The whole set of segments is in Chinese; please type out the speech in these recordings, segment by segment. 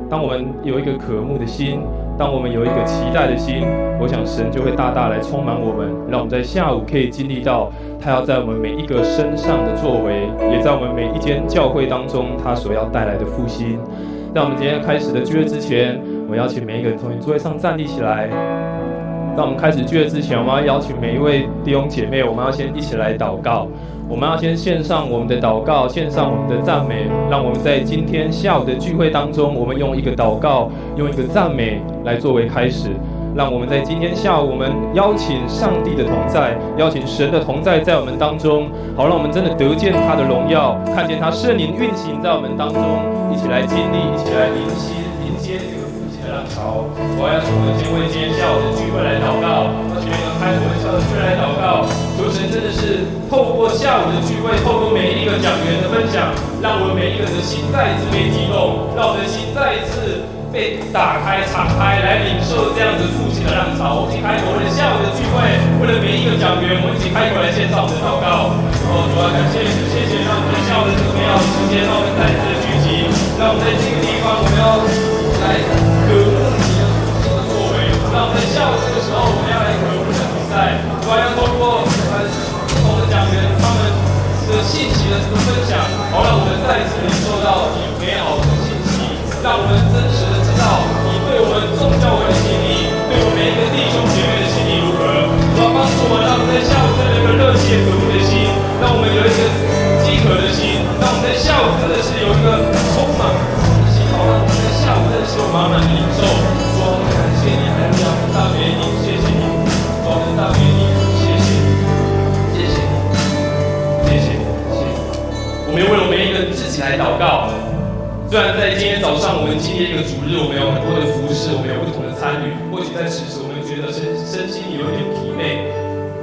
当我们有一个渴慕的心，当我们有一个期待的心，我想神就会大大来充满我们，让我们在下午可以经历到他要在我们每一个身上的作为，也在我们每一间教会当中他所要带来的复兴。在我们今天开始的聚会之前，我邀请每一个人从你座位上站立起来。在我们开始聚会之前，我们要邀请每一位弟兄姐妹，我们要先一起来祷告。我们要先献上我们的祷告，献上我们的赞美，让我们在今天下午的聚会当中，我们用一个祷告，用一个赞美来作为开始。让我们在今天下午，我们邀请上帝的同在，邀请神的同在在我们当中，好让我们真的得见他的荣耀，看见他圣灵运行在我们当中，一起来经历，一起来迎接这个复兴的浪潮。我要请我们先为今天下午的聚会来祷告，邀请每个开始我们下午的聚会来祷告。求神真的是透过下午的聚会，透过每一个讲员的分享，让我们每一个人的心再一次被激动，让我们的心再一次被打开、敞开，来领受这样子复兴的浪潮。我们一起开口，为了下午的聚会，为了每一个讲员，我们一起开口来献上我们的祷告。主要感谢主，谢谢让我们下午的这个美好的时间，让我们再一次的聚集，让我们在这个地方，我们要来渴慕你的复兴的作为。让我们在下午这个时候，我们要来渴慕的比赛，我要透过不同的讲员他们的信息的这个分享，好让我们再一次领受到你美好的信息，让我们真实的知道你对我们众教会的心意，对我们每一个弟兄姐妹的心意如何。主要帮助我们，让我们在下午真的有一个热切渴慕的心，让我们有一个饥渴的心，让我们在下午真的是有一个充满的心，好让我们在下午真的是有满满的领受。主啊，感谢你，还要大给你，谢谢你，主啊，大给你，谢谢你，谢谢你，谢谢你，谢谢你。我们为了每一个人自己来祷告。虽然在今天早上我们经历一个主日，我们有很多的服事，我们有不同的参与，或许在此时我们觉得身心有一点疲惫，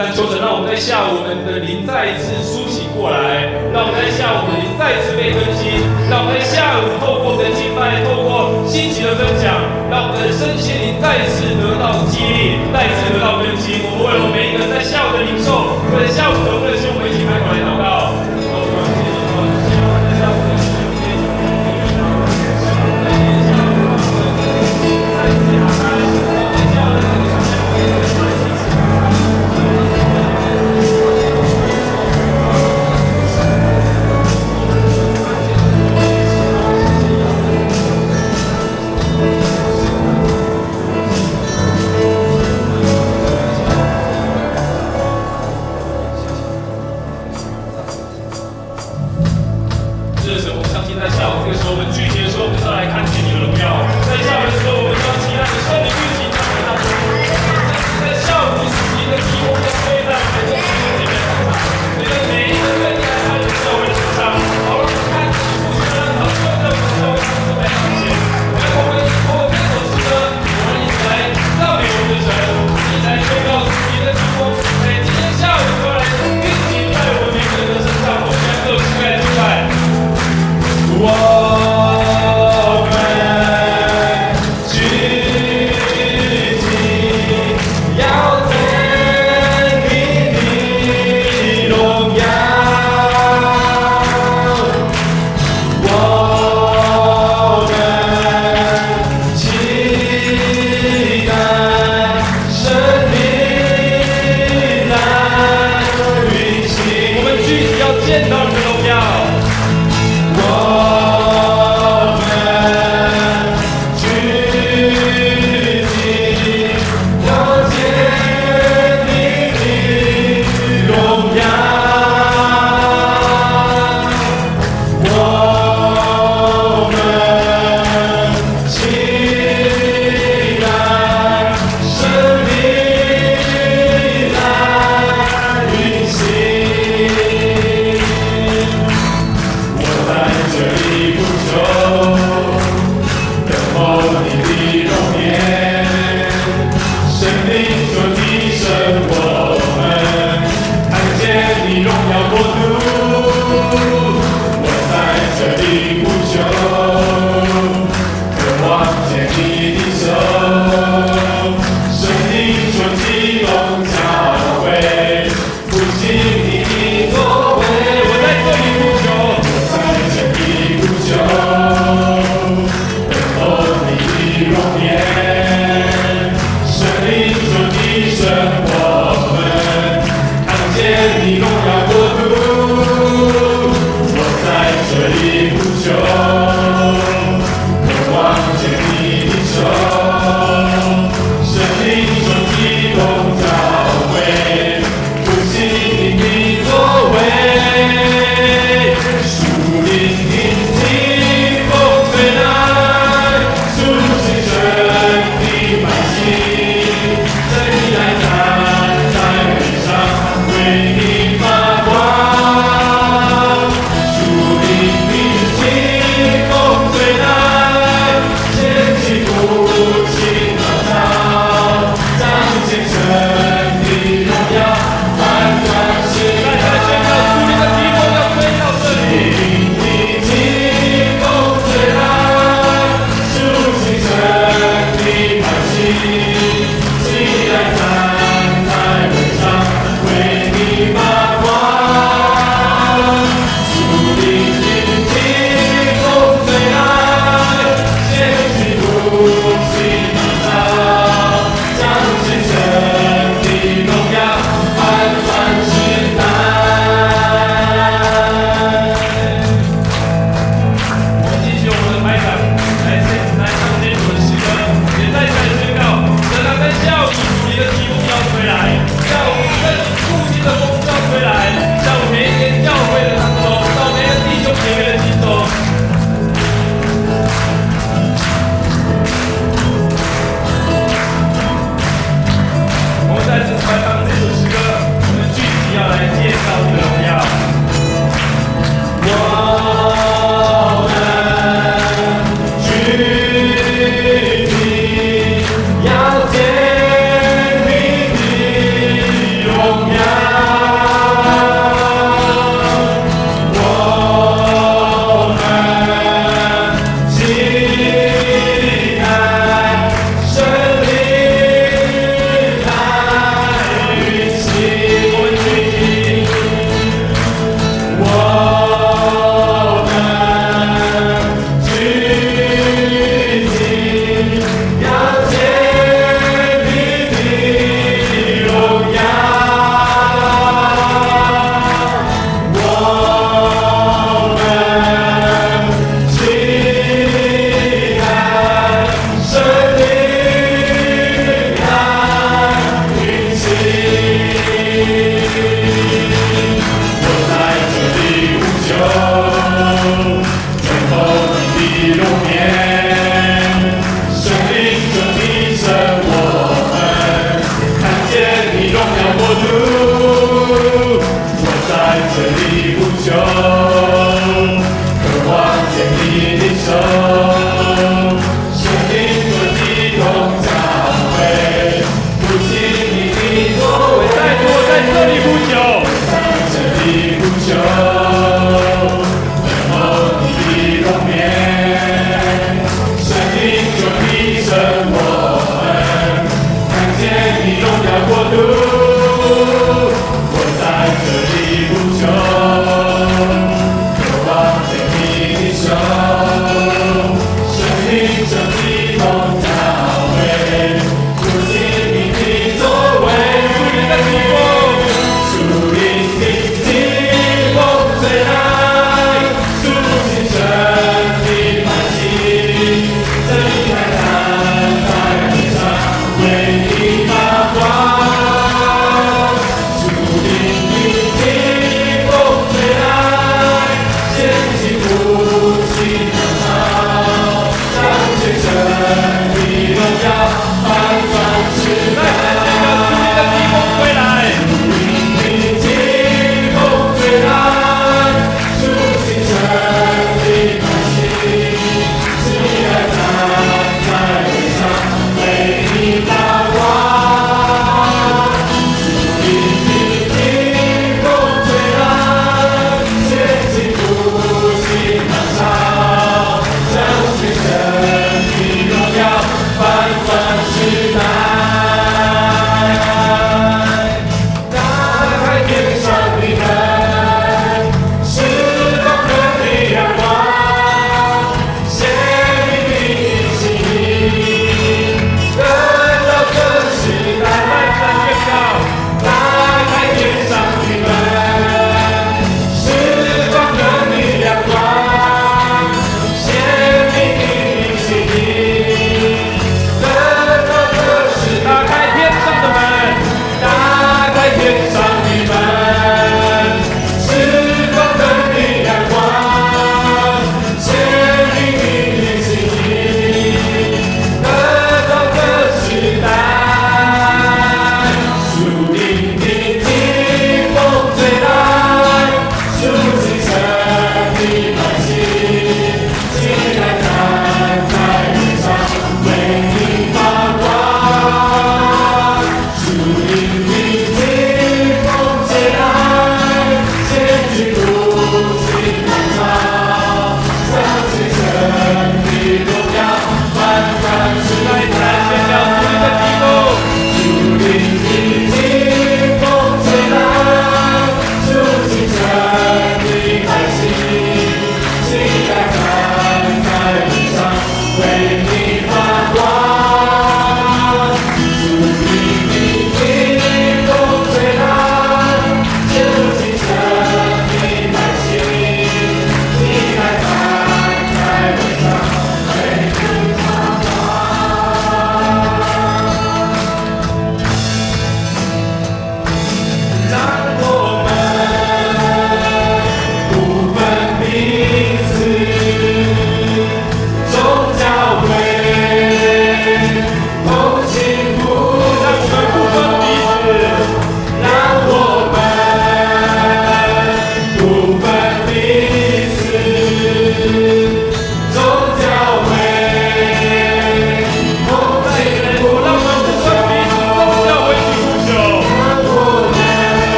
但求神让我们在下午我们的灵再一次苏醒过来，让我们在下午我们的灵再一次被更新，让我们在下午透过我们的敬拜，透过信息的分享，让我们的身心灵再一次得到激励，再一次得到更新。我们为了我们每一个人在下午的领受，为了下午的更新，我们一起开口来祷告。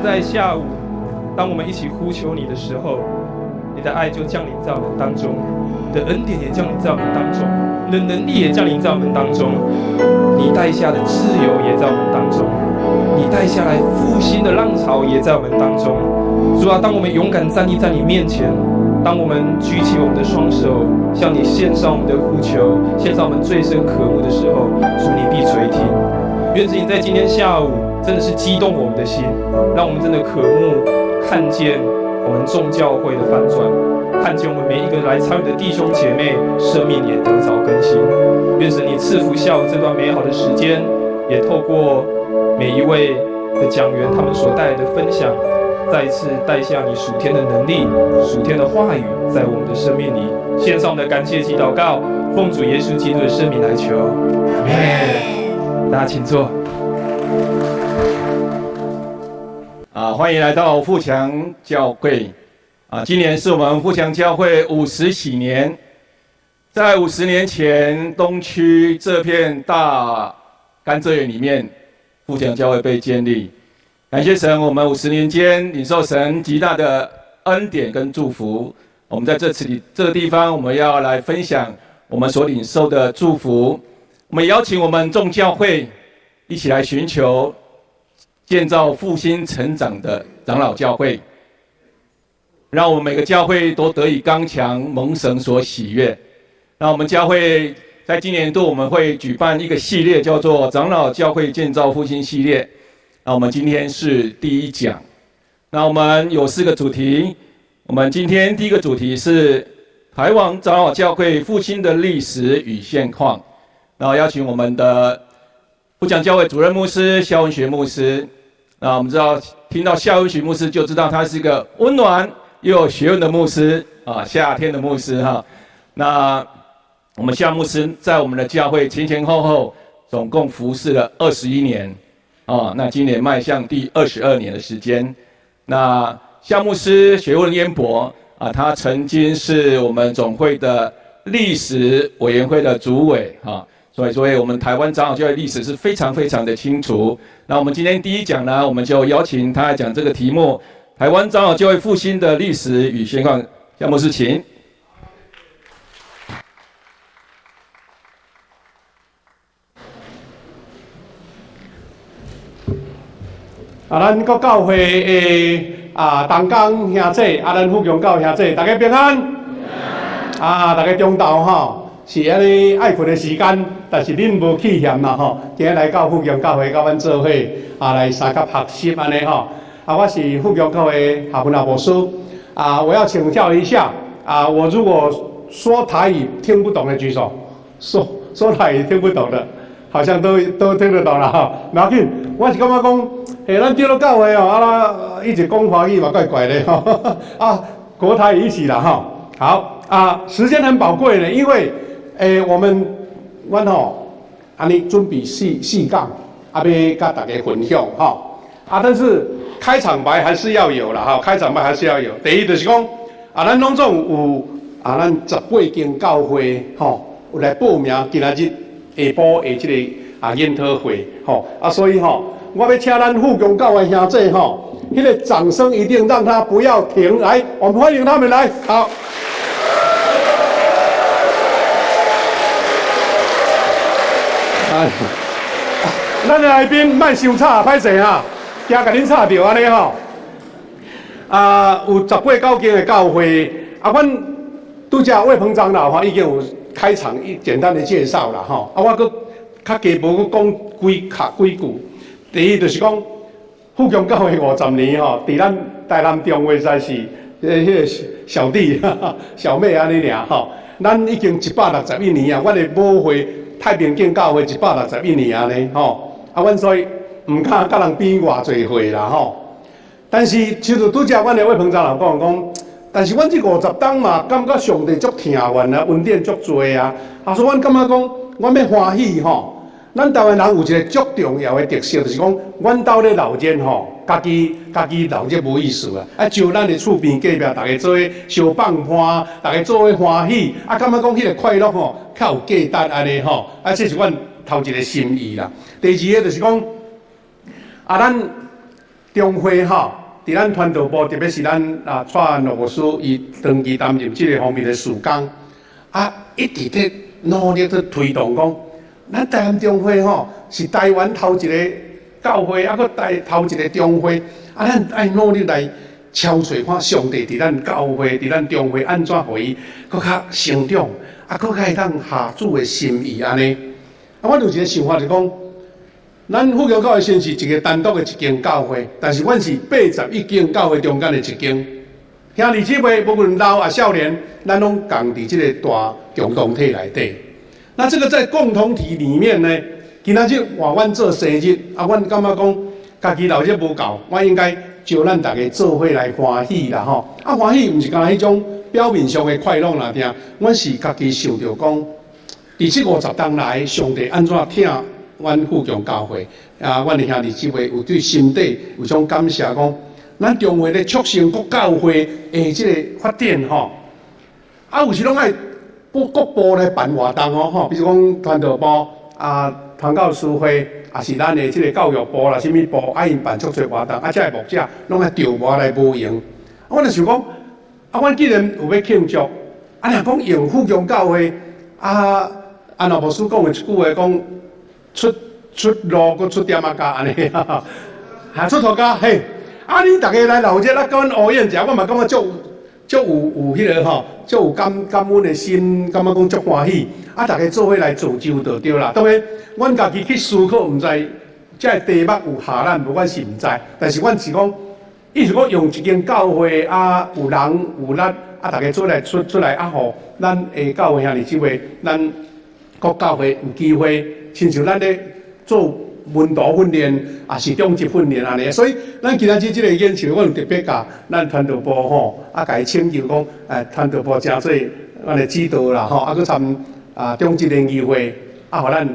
在下午，当我们一起呼求你的时候，你的爱就降临在我们当中，你的恩典也降临在我们当中，你的能力也降临在我们当中，你带下的自由也在我们当中，你带下来复兴的浪潮也在我们当中。主啊，当我们勇敢站立在你面前，当我们举起我们的双手，向你献上我们的呼求，献上我们最深渴慕的时候，主你必垂听。愿主你在今天下午真的是激动我们的心，让我们真的渴慕看见我们众教会的翻转，看见我们每一个来参与的弟兄姐妹生命也得着更新。愿神你赐福下午这段美好的时间，也透过每一位的讲员他们所带来的分享，再一次带下你属天的能力、属天的话语在我们的生命里。献上我们的感谢及祷告，奉主耶稣基督的圣名来求，阿们。大家请坐。欢迎来到富强教会。今年是我们富强教会50喜年。在50年前，东区这片大甘蔗园里面，富强教会被建立。感谢神，我们50年间领受神极大的恩典跟祝福。我们在这个地方，我们要来分享我们所领受的祝福。我们邀请我们众教会一起来寻求建造复兴成长的长老教会，让我们每个教会都得以刚强，蒙神所喜悦。让我们教会在今年度我们会举办一个系列，叫做长老教会建造复兴系列。那我们今天是第1讲。那我们有4个主题。我们今天第一个主题是台湾长老教会复兴的历史与现况。然后邀请我们的富强教会主任牧师夏文学牧师。那我们知道，听到夏文学牧师就知道他是一个温暖又有学问的牧师啊，夏天的牧师哈。那我们夏牧师在我们的教会前后总共服侍了21年，那今年迈向第22年的时间。那夏牧师学问渊博啊，他曾经是我们总会的历史委员会的主委啊，所以我们台湾长老教会历史是非常的清楚。那我们今天第1讲呢，我们就邀请他来讲这个题目：台湾长老教会复兴的历史与现况。夏牧师，请。咱各教会的同工兄弟，咱富强教兄弟，大家平安。大家中昼吼是安尼爱困的时间，但是恁无气嫌啦吼。今日来到富强教会，甲阮做伙来三甲学习安尼吼。我是富强教会下分老牧师。我要请教一下我如果说台语听不懂的举手，说台语听不懂的，好像都听得懂了哈。不要紧，我是感觉讲。咱进入教会一直讲华语嘛，怪怪的国台一起啦哈。好时间很宝贵的，因为阮安尼准备4讲，要甲大家分享但是开场白还是要有啦哈，开场白还是要有。第一就是讲咱拢总有咱18间教会有来报名今仔日下晡的这个研讨会所以我要请咱富强教会兄弟那个掌声一定让他不要停。来，我们欢迎他们来。好。咱的来宾莫伤吵，歹势哈，惊甲恁吵着安尼有18、19间的教会阮拄则魏鹏长老已经有开场简单的介绍啦我搁较加无搁讲几句。第一就是讲，富强教会50年伫咱台南中会实在是迄个小弟小妹安尼尔咱已经161年啊，阮的母会太平间教会161年安尼阮所以唔敢甲人比偌济岁啦但是就是拄则阮的魏鹏长老讲，但是阮这50当嘛，感觉上帝足疼阮啊，恩典足多啊，所以阮感觉讲，阮要欢喜咱台湾人有一个足重要的特色，就是讲，阮兜咧闹热家己闹热无意思招咱的厝边隔壁大家做伙相放伴，大家做伙欢喜，感觉讲迄个快乐较有价值安尼这是阮头一个心意啦。第二个就是讲，咱中会伫咱传道部，特别是咱蔡安罗牧师，伊长期担任这个方面的事工一直在努力在推动讲。咱台南中会是台湾头一个教会，搁头一个中会咱爱努力来敲找看上帝伫咱教会、伫咱中会安怎互伊搁较成长，搁较会当下主的心意安尼。我有一个想法就是讲，咱富强教会先是一个单独的一间教会，但是阮是81间教会中间的一间。兄弟姊妹，无论老少年，咱拢共伫这个大共同体内底。那这个在共同体里面呢，今仔日换阮做生日阮感觉讲家己闹热无够，我应该招咱大家做伙来欢喜啦欢喜毋是干迄种表面上的快乐啦，听，阮是家己想着讲，伫这50当来，上帝安怎疼阮富强教会阮的兄弟姊妹有对心底有种感谢，讲咱中会咧促成各教会的这个发展有时拢爱。各部来办活动比如讲传道部传教士会，是咱的这个教育部啦，什么部因办足多活动，这个牧者拢爱调拨来无用。我就想讲，阮既然有要庆祝，若讲用富强教会安老牧师讲的一句话，讲出路搁出点加安尼出头家嘿，你大家来闹热，甲阮乌宴食，我嘛感觉足足有迄个吼，足有感恩的心，感觉讲足欢喜，啊，大家做伙来造就就对啦。当然，阮家己去思考，毋知这题目有下咱无，阮是毋知，但是阮是讲，意思讲用一间教会啊，有人有力，啊，大家做来出来啊，吼，咱的教会兄弟姊妹，咱各教会有机会，亲像咱咧做文道训练，也是中级训练安尼。所以咱今仔日即个演唱，我有特别甲咱传道部吼，啊，甲伊请求讲，传道部诚做咱的指导啦，吼，啊，佮参中级联谊会，啊，互咱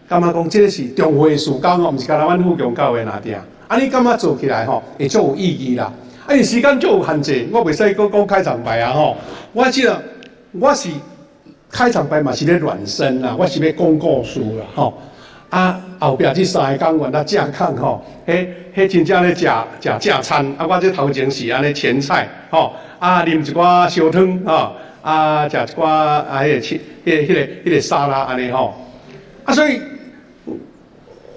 感觉讲，即个是中会事工吼，毋是干那阮富强教会那定。啊，你感觉做起来吼，会足有意义啦。啊，因时间足有限制，我袂使讲开场白啊吼。我记得我是开场白嘛是咧暖身啦，我是要讲故事啦吼。啊，后壁这3个讲员啊，正康吼，迄真正咧食正餐。啊，我这头前是安尼前菜吼，啊，啉一寡烧汤吼，啊，食一寡迄个沙拉安尼吼。啊，所以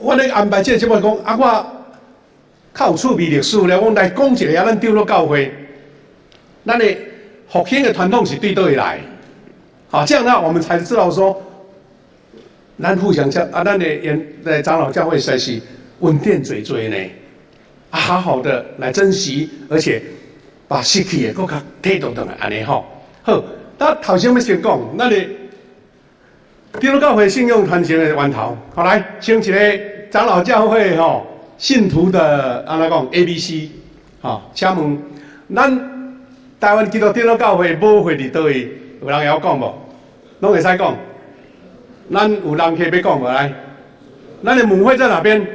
我咧安排这个节目讲，啊，我较有趣味历史咧，我来讲一下咱长老教会，咱的复兴的传统是对倒位来，好，这样呢，我们才知道说，咱互相咱的长老教会实在是稳定最呢，啊，好好的来珍惜，而且把失去的搁较体动动来安尼吼。好，咱头先要先讲，咱的长老教会信用传承的源头，好来，请一个长老教会吼。信徒的安怎讲 ABC， 吼，请问咱台湾基督长老教会母会伫倒位？有人会晓讲无？拢会使讲。咱有人可以要讲无来？咱的母会在哪边？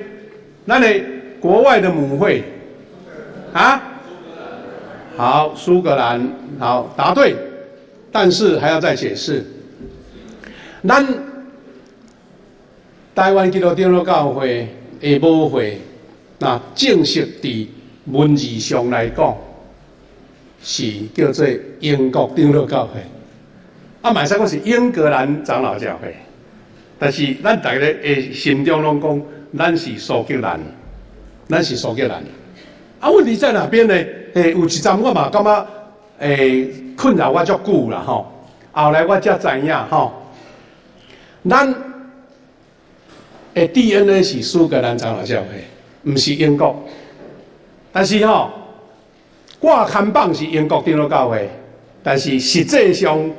咱的国外的母会啊？好，苏格兰，好，答对。但是还要再解释，咱台湾基督长老教会的母会。那正式伫文字上来讲，是叫做英国长老教会，啊，嘛会使讲是英格兰长老教会，但是咱大家的心中拢讲，咱是苏格兰，咱是苏格兰。啊，问题在哪边呢？有一站我嘛感觉困扰我足久啦吼，后来我才知影吼，咱的 DNA 是苏格兰长老教会。毋是英国，但是吼，挂看板是英国长老教会，但是实际上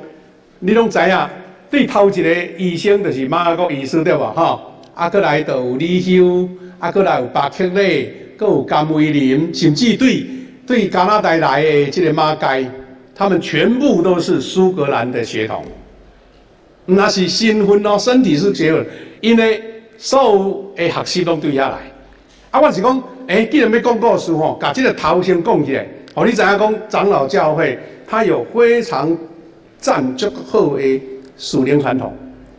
你拢知影，对头一个医生就是马国医师对无吼？啊，过来就有李修，啊，过来有巴克勒，搁有甘威林，甚至对加拿大来的这个马街，他们全部都是苏格兰的血统。那是身份哦，身体是血统，因为所有的学习拢对遐来。啊，我是讲，既然要讲故事吼，把这个头先讲起来，互你知影讲长老教会它有非常赞足好的属灵传统。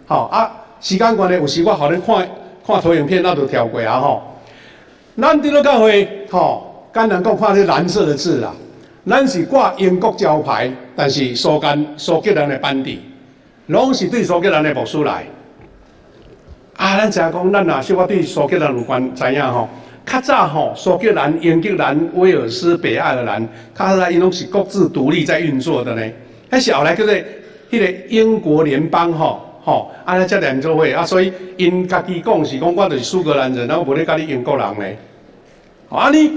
好啊，时间关系，有时我互恁看投影片，那就跳过啊吼。咱长老教会吼，简单讲，看这蓝色的字啦，咱是挂英国招牌，但是苏格兰的班底，拢是对苏格兰的牧师来。啊，咱知影讲，咱若小可对苏格兰有关知影吼。较早吼，苏格兰、英格兰、威尔斯、北爱尔兰，较早因拢是各自独立在运作的呢。迄是后来叫做迄个英国联邦吼，安尼才连做伙啊。所以因家己讲是讲，我就是苏格兰人，我无咧甲你英国人呢。啊，你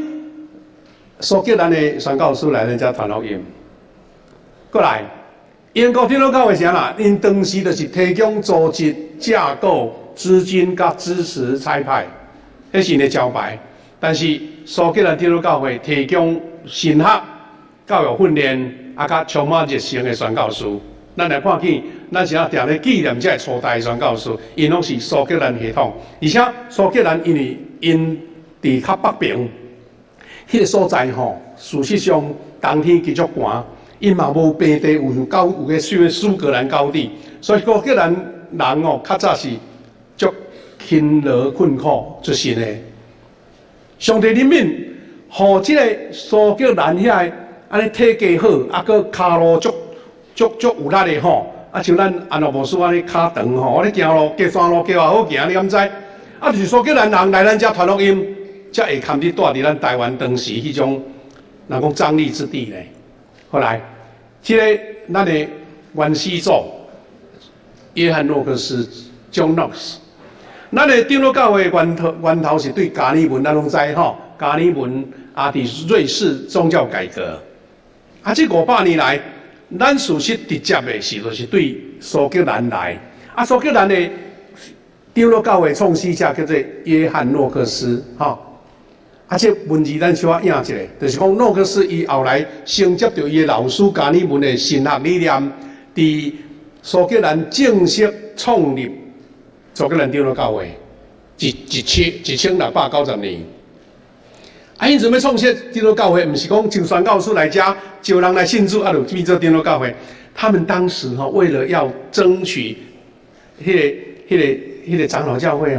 苏格兰的宣教师来咱遮传福音，过来英国长老教会啥啦？因当时就是提供组织架构、资金甲支持差派。迄是因的招牌，但是苏格兰长老教会提供神学、教育训练，甲充满热诚的宣教师。咱来看见，咱是定咧纪念这初代宣教师，因拢是苏格兰血统，而且苏格兰因伫较北边，迄个所在吼，事实上冬天极足寒，因嘛无平地有个苏格兰高地，所以苏格兰人哦，较早是足。辛劳困苦出身的，上帝怜悯，互即个苏格兰遐安尼体格好，啊，搁骹路足有力的吼，啊，像咱安乐牧师安尼骹长吼，我咧行路、过山路、过也好行，你敢知？啊，就是苏格兰人来咱遮传福音，才会堪伫住伫咱台湾当时迄种，人讲张力之地咧。后来这个咱的原始祖约翰诺克斯 John Knox， 咱的长老教会源头是对加尔文，咱拢知吼，加尔文伫瑞士宗教改革，这500年来，咱事实直接的就是对苏格兰来，苏格兰的长老教会创始者叫做约翰诺克斯，这文字咱小可影一下，就是讲诺克斯伊后来承接着伊的老师加尔文的神学理念，伫苏格兰正式创立苏格兰长老教会，1690年。因准备创设长老教会，不是讲就宣教师来家招人来信主，就变做长老教会。他们当时为了要争取迄个长老教会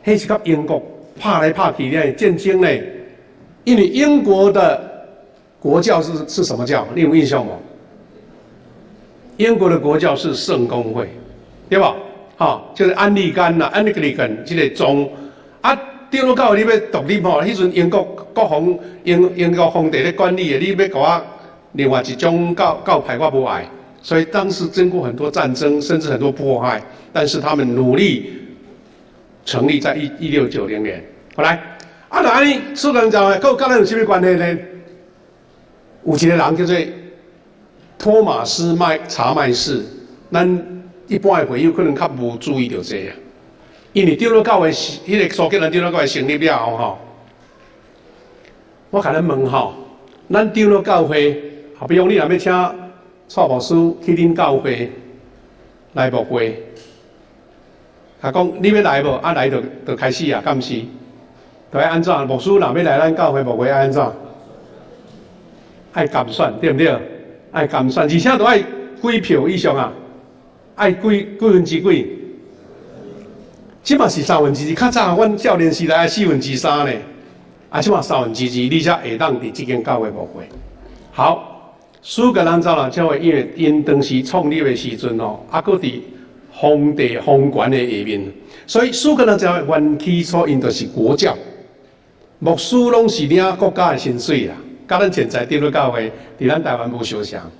迄是甲英国拍来拍去咧战争咧，因为英国的国教是什么教？你有印象吗？英国的国教是圣公会，对吧？就是安利甘啦、安利格根这个宗长老教会你要独立迄阵英国国皇英国皇帝咧管理的，你要搞另外一种教派我不爱，所以当时经过很多战争，甚至很多迫害，但是他们努力成立在1690年。好来，那安尼苏格兰教会跟咱有什么关系呢？有一个人叫做托马斯查麦士，咱一般的会友可能较无注意到这个，因为长老教会迄个苏格兰长老教会成立了后我甲咱问咱长老教会，比如你若要请蔡牧师去恁教会来牧会，讲你要来无？来就开始敢毋是？就要安怎？牧师若要来咱教会牧会，安怎？爱监选，对不对？爱监选，而且都爱几票以上爱几分之几？即嘛是1/3，较早阮少年时代爱3/4呢。即嘛2/3，你才会当伫即间教会牧会。好，苏格兰长老教会因当时创立的时阵搁伫皇帝皇权的下面，所以苏格兰教会原起初因就是国教，牧师拢是领国家的薪水啦，甲咱现在长老教会伫咱台湾无相像。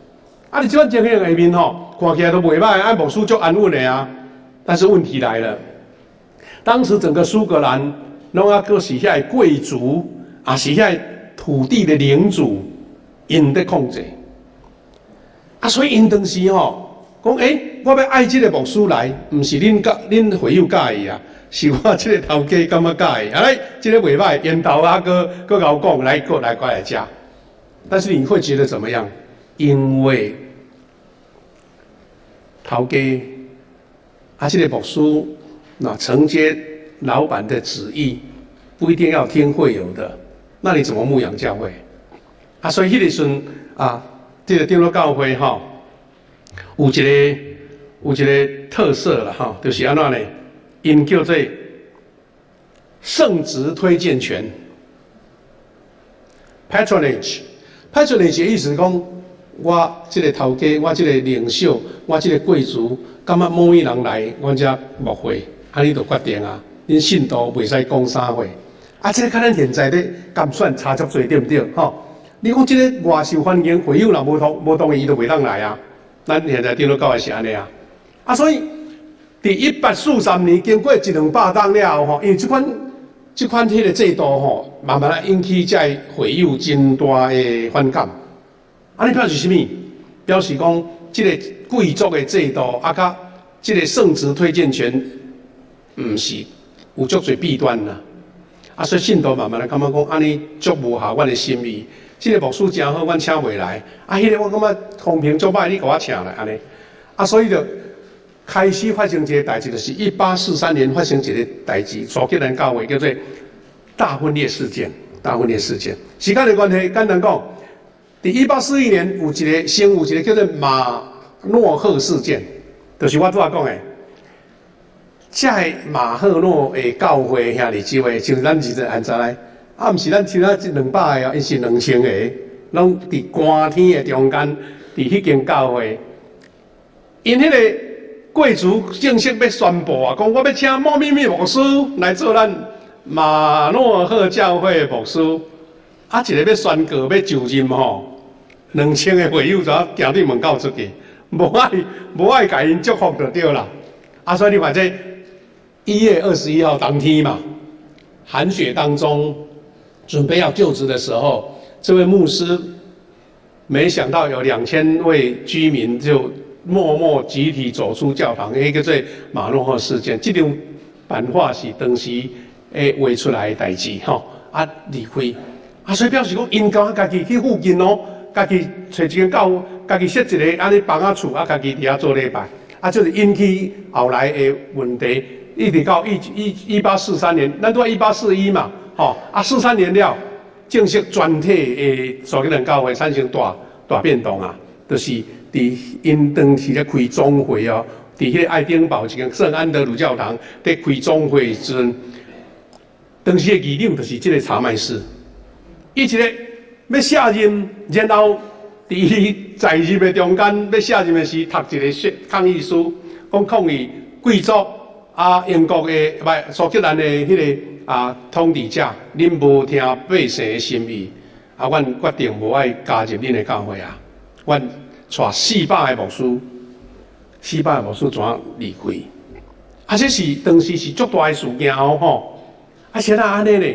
你即款情形下面看起来都袂歹，牧师足安稳的但是问题来了，当时整个苏格兰拢搁是遐贵族，是遐土地的领主，因在控制。所以因当时讲我要爱这个牧师来，不是恁会友介意是我这个头家感觉介意。来，这个袂歹，烟头搁甲我讲，来过来吃。但是你会觉得怎么样？因为头家这个牧师承接老板的旨意，不一定要听会友的，那你怎么牧养教会？所以迄个时阵这个长老教会有一个特色啦就是安怎呢？因叫做圣职推荐权 （patronage）。patronage 的意思是讲，我这个头家，我这个领袖，我这个贵族，感觉某一人来阮遮牧会，你就决定恁信徒袂使讲啥话。这个跟咱现在咧监选差足多，对不对？你讲这个外受欢迎会友若无同意，伊就袂当来咱现在长老教会是安尼所以伫1843年经过100-200年了后因为这款迄个制度慢慢引起这会友真大的反感。你表示什么？表示讲这个贵族的制度甲这个圣职推荐权，唔是有足侪弊端啦。所以信徒慢慢感觉讲安尼足无合阮的心意。这个牧师真好，阮请袂来。迄个我感觉风评足歹，你甲我请来安尼。所以就开始发生一个代志，就是1843年发生一个代志，苏格兰教会叫做大分裂事件。时间的关系，简单讲，伫1841年有一个叫做马诺赫事件，就是我拄仔讲的。这马赫诺的教会兄弟姊妹，像咱现在安怎来？毋是咱其他200个因是2000个，拢伫寒天的中间，伫迄间教会。因迄个贵族正式要宣布讲我要请某秘密牧师来做咱马诺赫教会的牧师。一个要宣告要就任2000个会友就行对门口出去，无爱甲因祝福就对啦。啊，所以你看这1月21号当天嘛，寒雪当中准备要就职的时候，这位牧师没想到有2000位居民就默默集体走出教堂，迄个做马诺赫事件。这种办法是当时画出来的代志吼，啊离开，啊所以表示讲因家己去附近哦。家己找一间教，家己设一个安尼房仔厝，啊，家己伫遐做礼拜，啊，就是引起后来的问题，一直到1843年，咱都1841嘛，吼，啊，43年了，正式全体的所吉人教会产生大变动啊，就是伫因当时咧开总会哦，伫迄个爱丁堡一间圣安德鲁教堂咧开总会时阵，当时的议长就是这个查麦士，伊一个。要卸任，然后伫在任的中间，要卸任的时，读一个抗议书，讲抗议贵族啊，英国的苏格兰的迄个统治者，恁无听百姓的心意，啊，阮决定无爱加入恁的教会啊，阮带400个牧师，400个牧师怎离开？啊，这是当时是足大的事件哦，吼，啊，现在安尼呢？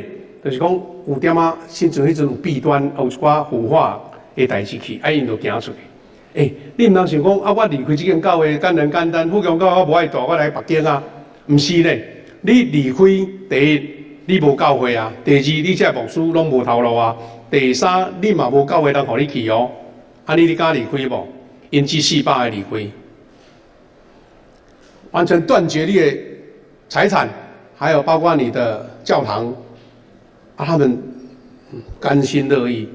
就是讲有点啊，甚至迄阵有弊端，有一寡腐化的代志去，因就行出去。你毋通想讲啊，我离开这间教会简单，富强教我无爱大，我来北京啊，毋是咧。你离开第一，你无教会啊；第二，你这牧师拢无头路啊；第三，你嘛无教会人互你去哦。你敢离开无？因这400个离开，完全断绝你的财产，还有包括你的教堂。他们甘心乐意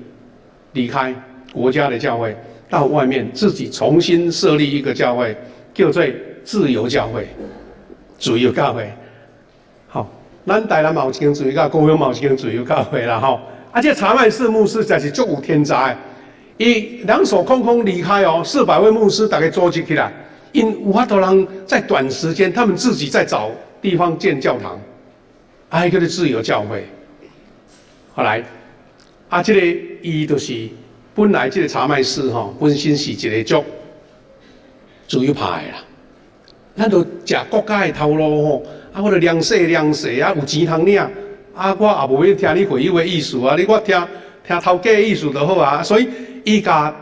离开国家的教会，到外面自己重新设立一个教会，叫做自由教会、自由教会。好，咱台南嘛有一间自由教会，高雄嘛有一间自由教会啦吼。这查麦士牧师才是足有天才，伊两手空空离开哦，400位牧师大概组织起来，因有法度人在短时间，他们自己在找地方建教堂，一个是自由教会。后来，这个伊就是本来这个查麦士吼，本身是一个足自由派的啦。咱就食国家的头路吼，我就量细啊，有钱通领，我也无要听你会友的意思啊，我听头家的意思就好啊。所以伊甲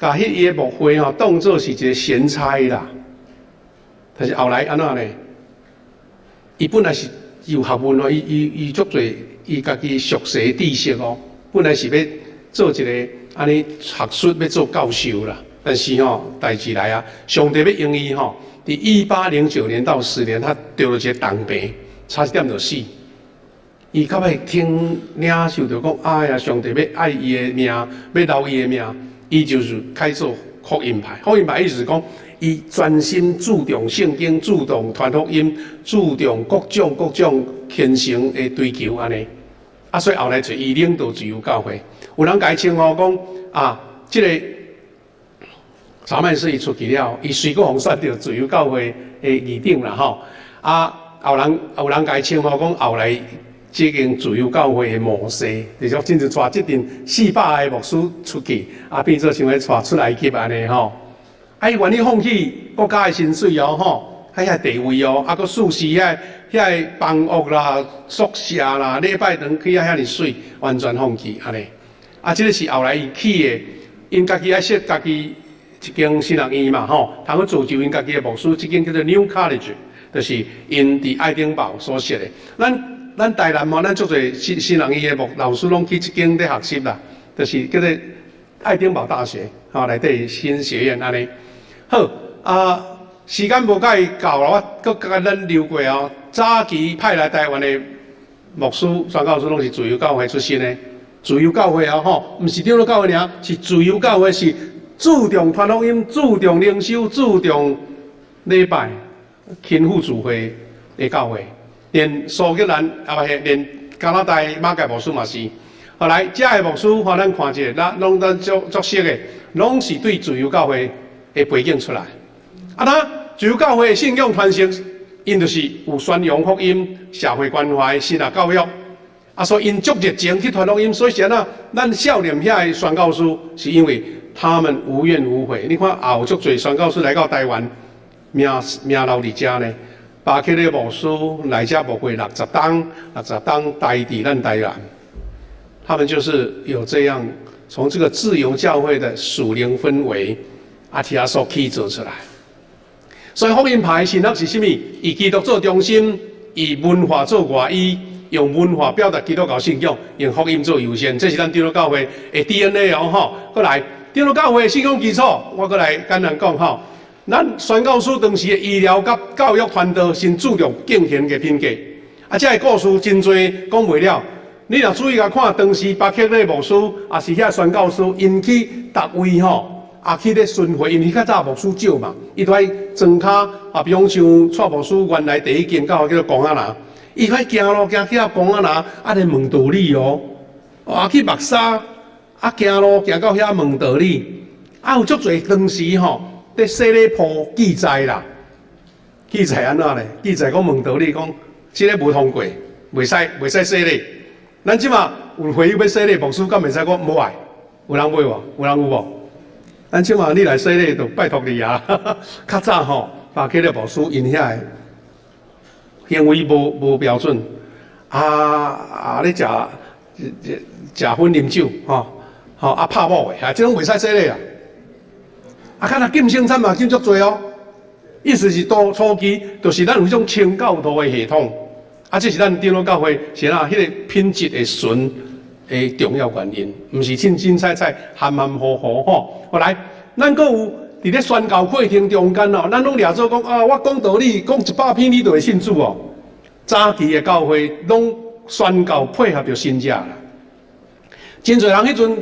迄个牧会吼，当作是一个闲差啦。但是后来安怎呢？伊本来是有学问哦，伊足侪。伊家己熟悉知识哦，本来是要做一个安尼学术，要做教授啦。但是代志来啊，上帝要用伊伫1809年到10年，他得了一个重病，差一点就死。伊到尾听领受着讲，哎呀，上帝要爱伊的命，要留伊的命，伊就是开做福音派。福音派意思是讲，伊专心注重圣经，注重传福音，注重各种虔诚的追求安尼。所以后来就伊领导自由教会，有人甲伊称呼讲这个查麦士伊出去了，伊随个互选到自由教会的议长啦吼。有人甲伊称呼讲后来这间自由教会的模式，就是真正带这阵400个牧师出去，变做像咧带出来级安尼吼。伊愿意放弃国家的薪水哦吼，遐地位哦，搁事事遐房屋啦、宿舍啦、礼拜堂去遐尼水，完全放弃安尼。这个是后来伊起的，因家己爱设家己一间新人院嘛吼，通去造就因家己的牧师，这间叫做 New College， 就是因伫爱丁堡所设的。咱台南咱做侪新人院的老师拢去这间咧学习啦，就是叫做爱丁堡大学内底新学院安尼。好时间无甲伊到啦，我搁甲咱溜过哦。早期派来台湾的牧师、宣教师拢是自由教会出身的，自由教会吼，毋是长老教会尔，是自由教会，是注重传福音、注重灵修、注重礼拜、亲父主会的教会。连苏格兰连加拿大马介牧师嘛是。后来遮的牧师咱看一下，拢咱足熟的，拢是对自由教会的背景出来。自由教会的信仰传承，因就是有宣扬福音、社会关怀、神学教育，所以因足热情去传福音。所以咱少年遐的宣教师，是因为他们无怨无悔。你看后足侪宣教师来到台湾，命留伫遮呢。巴克的牧师来遮牧会60档待伫咱台湾，他们就是有这样从这个自由教会的属灵氛围，替他所起造出来。所以福音派信仰是什么？以基督做中心，以文化做外衣，用文化表达基督教信仰，用福音做优先。这是咱长老教会的 DNA 哦吼。过来，长老教会的信仰基础，我过来简单讲吼。咱宣教师当时的医疗甲教育团队先注重敬虔的品格，这个故事真多讲袂了。你若注意甲看当时巴克勒牧师，也是遐宣教师，因去逐位吼，去咧巡回，因为较早牧师少嘛，伊都爱装卡比方像蔡牧师原来第一间教会叫做公仔拿，伊爱行路行去公仔拿，咧问道理哦，去目沙，行路行到遐问道理，有足侪当时吼。在洗礼铺记载啦，记载安怎咧？记载讲问道理，讲这个无通过，袂使洗礼。咱即马有会友要洗礼，牧师敢袂使讲无爱？有人买无？有人有无？咱即马你来洗礼，就拜托你啊！较早吼，巴克勒牧师因遐行为无标准，咧食薰啉酒，拍某的，即种袂使洗礼啊！看那禁圣餐嘛，禁足多哦。意思是到初期，就是咱有一种清教徒的系统，这是咱长老教会是迄个品质的纯的重要原因，唔是凊彩含糊糊吼。后来，咱阁有伫咧宣教过程中间哦，咱拢掠做讲我讲道理，讲100篇你就会信主哦。早期的教会拢宣教配合着信者啦，真侪人迄阵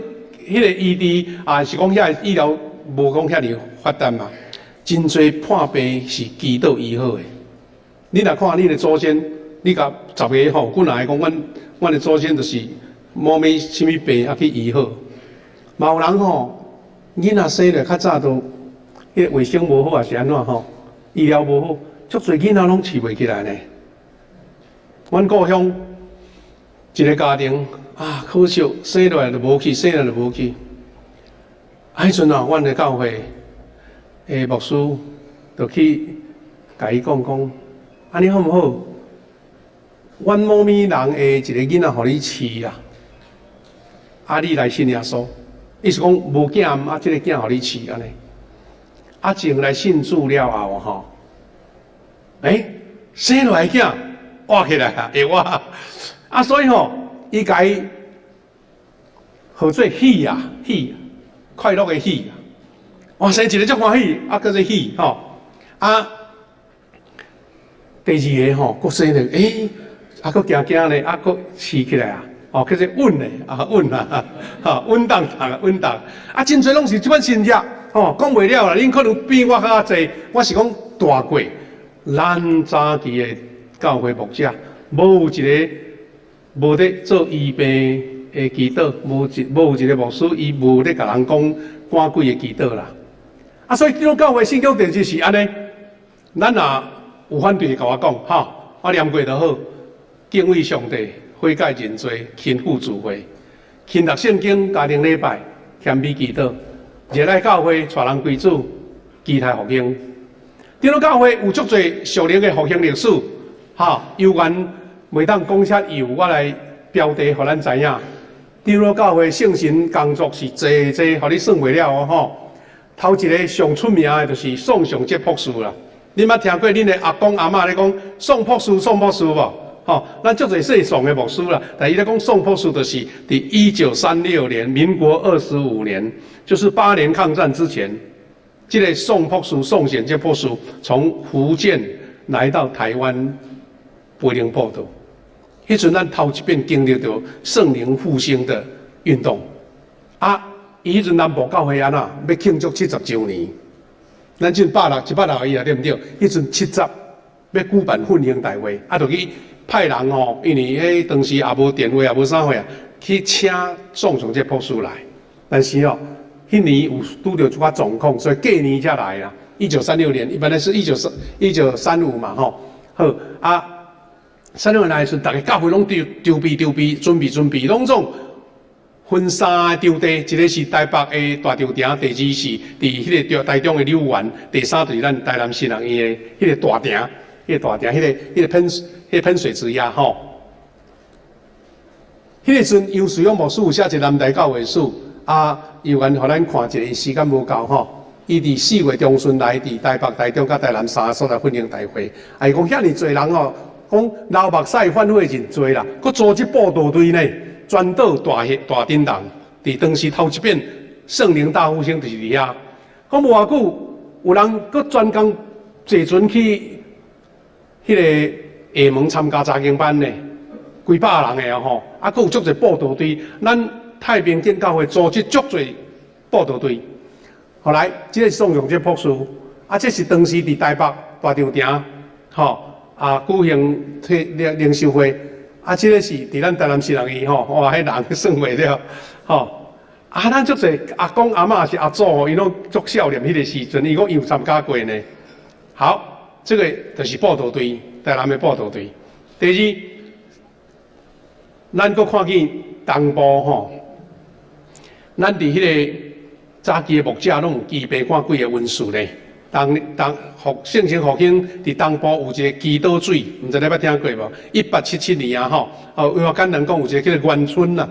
迄个医治是讲遐医疗。无讲遐尼发达嘛，真侪破病是祈祷医好的。你若看你的祖先，你甲10个吼，阮来讲，阮的祖先就是某咩什么病去医好。嘛有人吼，囡仔生了较早都，迄个卫生无好，是安怎吼？医疗无好，足侪囡仔拢饲袂起来呢。阮故乡一个家庭可惜生落来就无去，生了就无去。迄阵阮的教会牧师就去甲伊讲，安尼好唔好？阮某咪人的一个囡仔，互你饲啊，你来信耶稣，意思讲无囝，这个囝互你饲安尼。前来信主了后吼，生落来囝活起来啊，会活所以吼，伊甲伊号做喜啊。快乐的喜，生一个足欢喜，叫做喜吼。第2个吼，佫生了，佫行咧，佫饲起来叫做稳咧，稳当，真侪拢是即款信者，讲袂了啦。恁可能比我较济，我是讲大过。咱早期的教会牧者，无一个无咧做医病。祈祷无一个牧师，伊无咧甲人讲赶鬼的祈祷啦。所以这种教会信仰定就是安尼。咱若有反对，甲我讲我念过就好。敬畏上帝，悔改认罪，勤富助会，勤读圣经，家庭礼拜，谦卑祈祷，热爱教会，带人归主，期待复兴。这种教会有足侪属灵的复兴历史，有缘每当讲遐有，我来标题，互咱知影。长老教会圣神工作是济，互你算袂了哦头一个上出名的就是宋上节博士啦。你捌听过恁的阿公阿嬷咧讲宋博士无？咱足侪世上的牧师啦，但伊咧讲宋博士就是伫1936年，民国25年，就是8年抗战之前，这个宋博士、宋显节博士从福建来到台湾培灵报道。迄阵咱头一遍经历到圣灵复兴的运动，伊迄阵南部教会安要庆祝70周年，咱即161啊，对不对？迄阵70要举办复兴大会，就去派人因为当时也无电话也无啥货去请宋上节博士来，但是迄年有拄到一寡状况，所以隔年才来啦。1936年，本来是1935嘛，好36年来的时候，大家教会拢丢备，准备，拢种分3个场地，一个是台北的大场亭，第二是伫迄个台中的柳园，第三就是咱台南新人医的迄个大亭，迄个喷水池呀吼。迄个阵杨水勇牧师有写一个南台教会书，有缘互咱看一个，时间无够吼。伊伫4月中旬来伫台北、台中、甲台南3个所在训练大会，伊讲遐尼侪人哦，讲流目屎反悔真多啦，佮组织报道队呢，专导大叮当，伫当时头一遍圣灵大复兴就是伫遐。讲无偌久，有人佮专工坐船去迄个厦门参加查经班呢，几百人的吼，佮有足侪报道队，咱太平间教会组织足侪报道队。后来，这个是宋永杰博士，这是当时伫台北大场亭，举行灵修会，这个是伫咱台南市人医吼，哇，迄人算袂了，咱足侪阿公阿嬷是阿祖吼，伊拢足少年迄个时阵，伊讲伊有参加过呢。好，这个就是报道队，台南的报道队。第二，咱阁看见东部吼，咱伫迄个。早期的牧者拢有举办看几个温室咧，圣经复兴伫东部有一个基督水，毋知你捌听过无？1877年吼，我简单讲有一个叫做元春啦，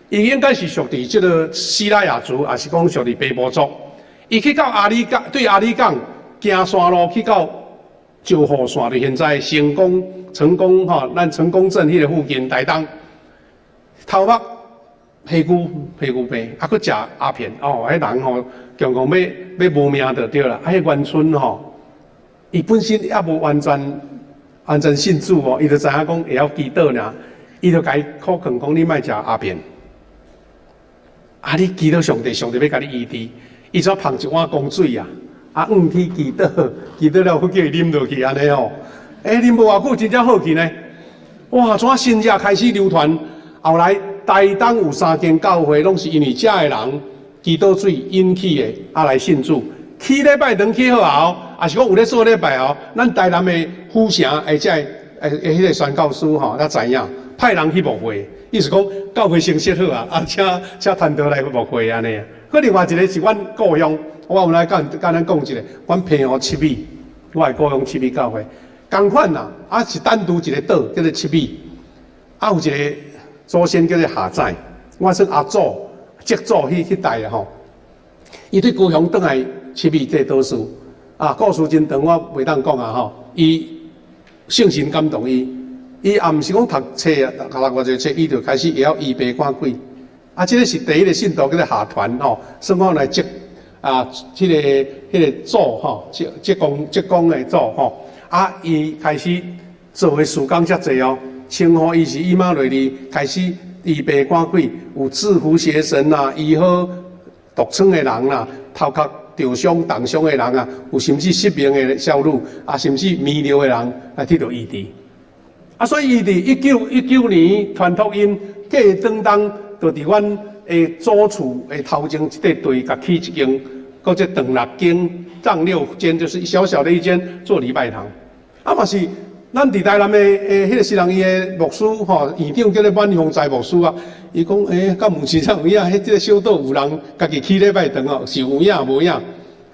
伊应该是属伫即个西拉雅族，也是讲属伫北部族。伊去到阿里港，对阿里港行山路去到石河线，就现在成功咱成功镇迄个附近台东头目。屁股病，佮食鸦片哦，迄人吼，强要无命就对啦。迄元春吼，伊本身也无完全信主哦，伊就知影讲会晓祈祷呢，伊就甲伊苦劝讲你莫食鸦片。你祈祷上帝，上帝要甲你医治，伊怎捧一碗公水啊？去祈祷了，佮叫伊啉落去安尼吼。啉无偌久，真正好去呢。哇，怎新热开始流传，后来。台东有3间教会，拢是因为遮的人祈祷水引起的，来信主。去礼拜堂去好后，也是讲有咧做礼拜后，咱台南的府城迄个宣教师吼，才知影派人去牧会，意思讲教会成设好请传道来牧会安尼。佮另外一个是阮故乡，我有来甲咱讲一个，阮平湖七美，我的故乡七美教会，同款啦，是单独一个岛叫做七美，有一个。祖先叫做夏仔，我算阿祖、叔祖迄代的吼。伊对故乡倒来七美这倒数故事真长，我袂当讲吼。伊圣神感动伊，伊也毋是讲读册读偌济册，伊就开始会晓医病看鬼。这个是第一个信徒叫做夏团吼，算我来接迄个祖吼，接工的祖吼。伊开始做的事工遮济哦。称呼伊是伊玛雷利，开始医病赶鬼，有制服邪神啦，医好毒疮的人啦，头壳受伤、冻伤的人啊，有甚至失明的少女，甚至迷流的人来得到医治。所以伊伫1919年传福音，过当当就伫阮的祖厝的头前一块地，甲起一间，搁这长6间、丈6间，就是小小的一间做礼拜堂。嘛是。咱伫台南的迄个新人医的牧师吼，院长叫做阮洪才牧师伊讲敢有真正有影？迄个小岛有人家己起礼拜堂哦，是有影无影？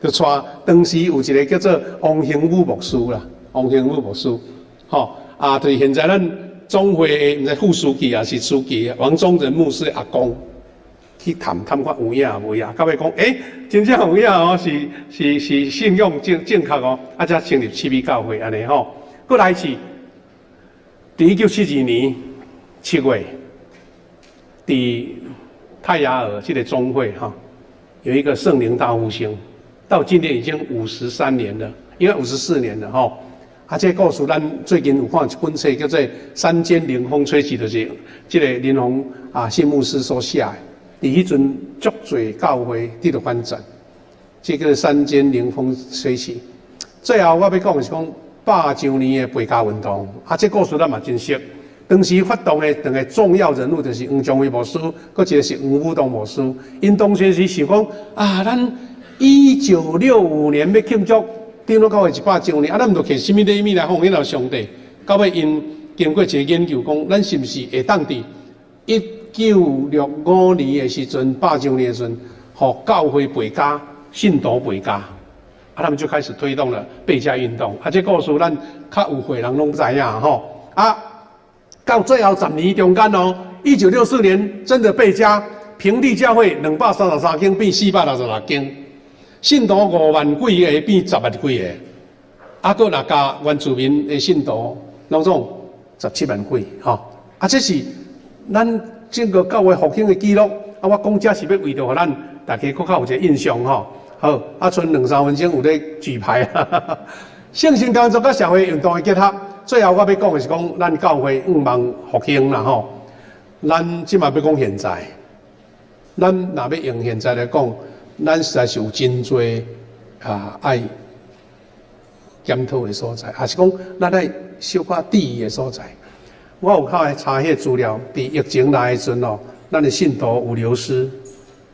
就带当时有一个叫做王兴武牧师啦，就是现在咱总会的毋知副书记也是书记王宗仁牧师阿公去探看有影无影？到尾讲真正有影哦，是信用正确哦，才成立七美教会安尼吼。过来是1972年7月，伫泰雅尔这个宗会有一个圣灵大复兴，到今年已经53年了，应该54年了吼。这告诉咱最近有看一本册叫做《山间凌风吹起》，就是这个林鸿信牧师所写的。伫迄阵足侪教会得到翻转，这个山间凌风吹起。最后我要讲的是讲。8周年的培家运动，这故事咱嘛真熟。当时发动的两个重要人物就是黄宗伟牧师，搁一个是黄武东牧师。因当时想讲咱1965年要庆祝长老教会100周年，咱毋着摕什么礼物来奉献上帝？到尾因经过一个研究，讲咱是毋是会当伫1965年的时阵，8周年的时阵，和教会背家、信徒背家，他们就开始推动了背家运动。这故事咱较有会人拢不知影吼。到最后10年中间哦，1964年真的背家，平地教会233间变466间，信徒5万几个变10万几个，搁若加原住民的信徒，拢总17万几吼。这是咱整个教会复兴的记录。我讲这是要为着互咱大家更较有一个印象吼。好，剩2-3分钟有咧举牌。圣性工作甲社会运动的结合。最后我要讲的是讲，咱教会望复兴啦吼。咱即马要讲现在，咱若要用现在来讲，咱实在是有真多爱检讨的所在，也是讲咱爱小可注意的所在。我有靠来查迄资料，伫疫情来的时阵哦，咱的信徒有流失，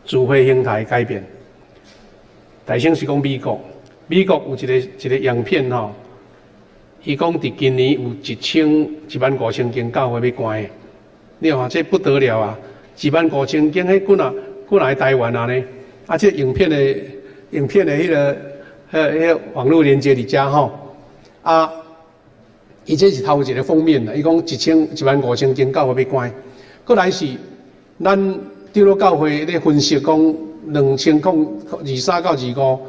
聚会形态改变。大省是讲美国有一个样片吼。伊讲，伫今年有15000间教会要关的，你看这不得了啊！15000间，迄过来台湾啊呢？这影片的迄个网络连接伫遮吼伊这是头一个封面的，伊讲15000间教会要关，过来是咱长老教会咧分析讲2023到25。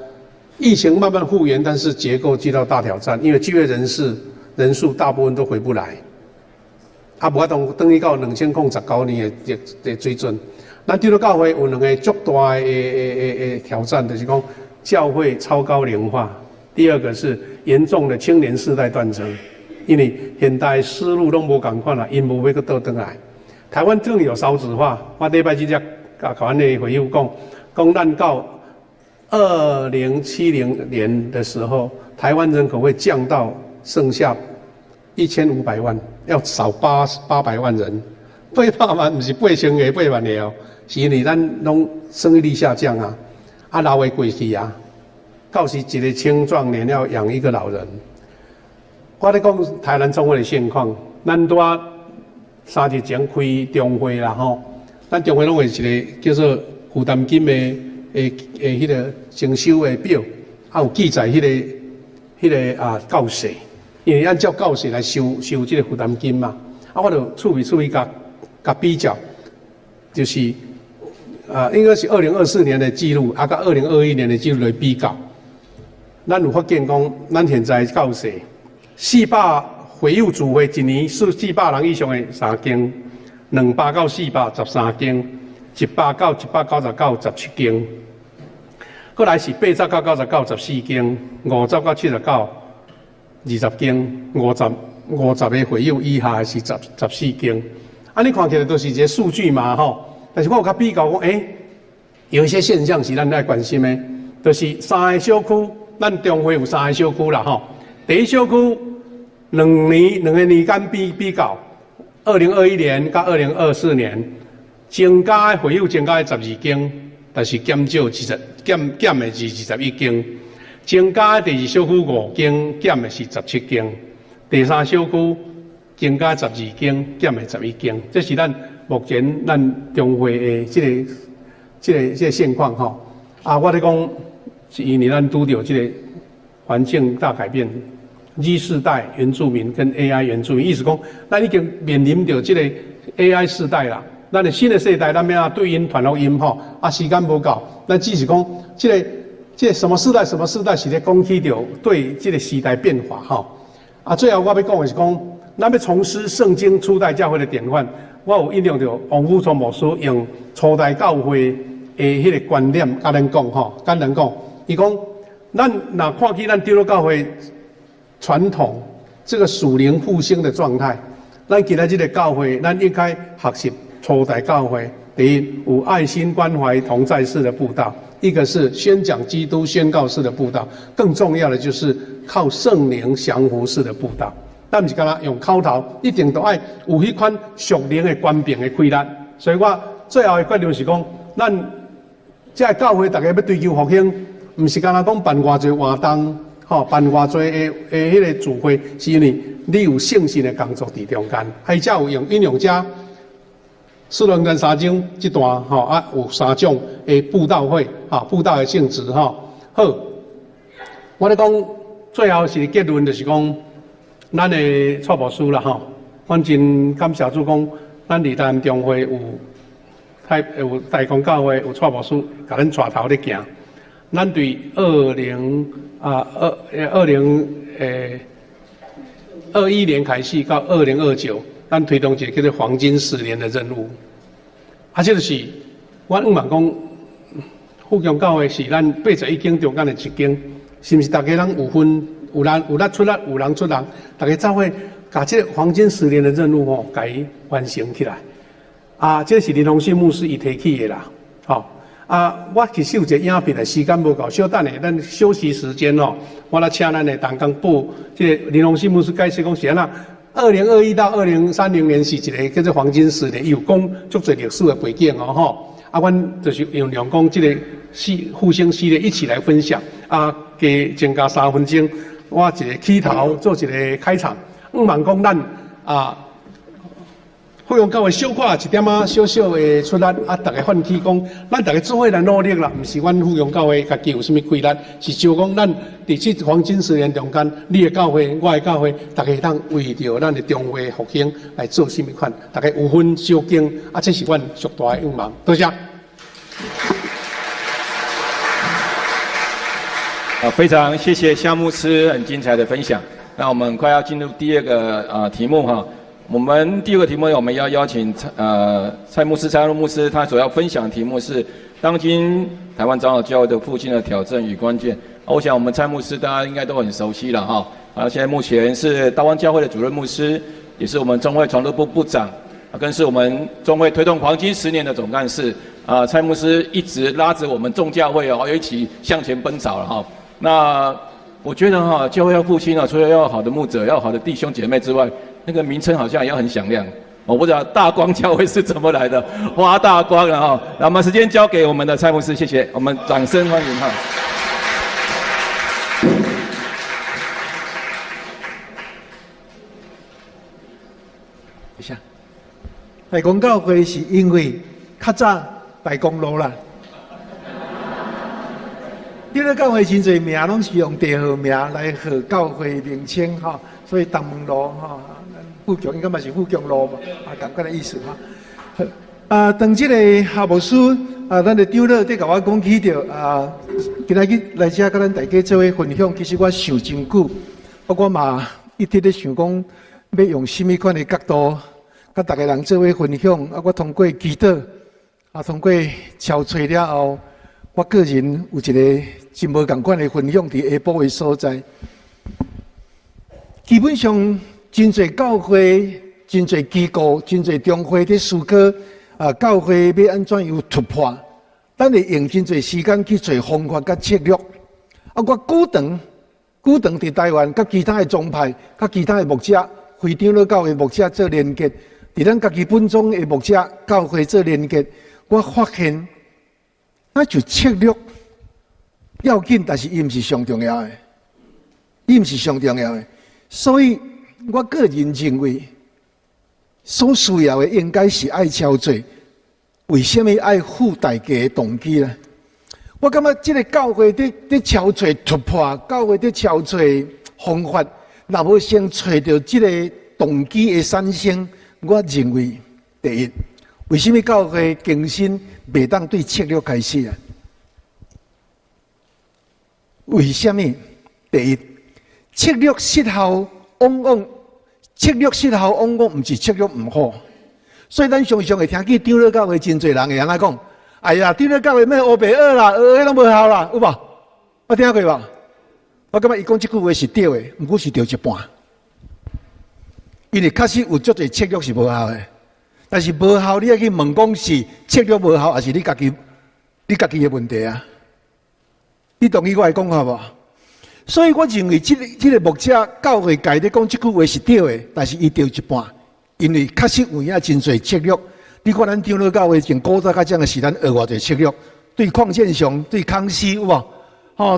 疫情慢慢复原，但是结构遇到大挑战，因为就业人数大部分都回不来。无法等于到2019年的水准。咱长老教会有2个足大的挑战，就是讲教会超高龄化，第二个是严重的青年世代断层，因为现代思路拢无共款啦，因无要搁倒转来。台湾正有少子化，我礼拜几只甲阮的会友讲咱到2070年的时候，台湾人口会降到剩下1500万，要少800万人。800万不是8000个8万个哦，是因为咱拢生育率下降啊，老的过去啊，到时一个青壮年要养一个老人。我咧讲台南总会的现况，咱拄啊3日前开中会啦吼，咱中会拢有一个叫做负担金的。迄个征收的表，有记载迄个教税，因为按照教税来收这个负担金嘛。我就处理甲比较，就是应该是2024年的记录，甲2021年的记录来比较。咱有发现讲，咱现在教税400会友聚会一年是400人以上的3间，200到413间，100到199 17间。过来是80到99 14间，50到79 20间，50个会友以下是14间。你看起来都是一个数据嘛吼。但是我有较比较讲，有一些现象是咱爱关心的，就是3个小区，咱中会有3个小区啦吼。第一小区两个年间比较，2021年到2024年增加的会友增加12间。但是减的是21间，增加的第2小区5间，减的是17间，第3小区增加12间，减的11间，这是咱目前咱中会的这个现况吼。我咧讲是因为咱拄到这个环境大改变，Z 世代原住民跟 AI 原住民，意思讲咱已经面临到这个 AI 世代啦。咱的新的世代，咱要对应传福音吼，时间无够，咱只是讲这个什么世代是咧讲起着对这个时代变化吼。最后我要讲的是讲，咱要重施圣经初代教会的典范。我有引用着王富聪牧师用初代教会的迄个观念甲咱讲吼，甲咱讲，伊讲咱若看起咱长老教会传统这个属灵复兴的状态，咱今仔日的教会，咱应该学习。初代教会，第一有爱心关怀同在式的布道，一个是宣讲基督宣告式的布道，更重要的就是靠圣灵降服式的布道。咱不是干那用口头，一定都爱有迄款属灵的官兵的开力。所以我最后的决定是讲，咱这教会大家要追求复兴，不是干那讲办偌济活动，办偌济的迄个聚会，是因为你有信心的工作伫中间，还才有引用者。四轮跟三种这段吼啊有3种的布道会啊，布道的性质吼。好，我咧讲最后是结论，就是讲咱的蔡牧师啦吼，阮真感谢主讲，咱伫台南中会有大公教会有蔡牧师甲咱带头咧行，咱对2021年开始到2029，咱推动一个叫做黄金10年的任务。啊，这就是我希望讲，富强教会是咱81间中间的一间，是毋是？大家人有分有力出力，有人出人，大家才会把这个黄金10年的任务吼，甲伊完成起来。啊，这是林鸿信牧师伊提起的啦，吼。啊，我其实有一个影片的时间无够，小等下咱休息时间哦，我来请咱的同工部，这个林鸿信牧师解释讲是安那。2021到2030年是一个叫做黄金10年，有讲足侪历史的背景哦吼。啊，阮就是用讲这个复兴系列一起来分享。啊，增加3分钟，我一个起头做一个开场。希望讲咱啊。富强教会小可一点仔小小的出力，啊，大家奋起讲，咱大家做伙来努力啦，毋是阮富强教会家己有啥物规律，是就讲咱伫这黄金10年中间，你的教会，我的教会，大家当为着咱的中会复兴来做啥物款，大家有分小经，啊，这是阮上大的愿望。多谢。非常谢谢夏牧师很精彩的分享。那我们快要进入第二个题目哈。我们第二个题目，我们要邀请蔡牧师、蔡牧师，他所要分享的题目是当今台湾长老教会的复兴的挑战与关键。我想我们蔡牧师大家应该都很熟悉了哈。现在目前是大湾教会的主任牧师，也是我们中会传道部部长，更是我们中会推动黄金10年的总干事。蔡牧师一直拉着我们众教会一起向前奔走了哈。那我觉得教会要复兴除了要有好的牧者、要有好的弟兄姐妹之外，那个名称好像也要很响亮。我不知道大光教会是怎么来的，花大光了哈。那我们时间交给我们的蔡牧师，谢谢，我们掌声欢迎哈。一下，大公教会是因为较早大公路啦。这个教会真侪名拢是用地号名来号教会名称哈，所以东门路哈，富强应该嘛是富强路嘛，同款的意思哈。当这个夏牧师咱的长老在甲我讲起着今仔日来遮甲咱大家做伙分享，其实我想真久，我嘛一直咧想讲要用什么款的角度，甲大家人做伙分享。我通过祈祷，通过敲吹了后。我个人有一个真无同款的分享，伫下晡的所在。基本上，真侪教会、真侪机构、真侪中会伫思考教会要安怎有突破，咱会用真侪时间去找方法甲策略。我久长伫台湾，甲其他的宗派、甲其他的牧者、非长老教会牧者做连结，伫咱家己本宗的牧者教会做连结，我发现。那就策略要紧，但是伊毋是上重要的，伊毋是上重要的。所以我个人认为，所需要的应该是爱操作。为什么爱付代价的动机呢？我感觉这个教会在操作突破，教会在操作方法，若无先找到这个动机的产生，我认为第一。为什么教会更新袂当对策略开始啊？为什么？第一，策略失效往往，策略失效往往毋是策略毋好，所以咱常常会听见长老教会真侪人会安尼讲：哎呀，长老教会咩学白学啦，学拢无效啦，有无？我听过无？我感觉伊讲这句话是对的，毋过是对一半，因为确实有足侪策略是无效的。但是无效，你要去问讲是策略无效，还是你家己的问题啊？你同意我的讲法无？所以我认为这个牧者教会界咧讲这句话是对的，但是伊对一半，因为确实有影真侪策略。你看咱长老教会从古早到这样的时，咱学偌侪策略，对邝建雄、对康熙有无？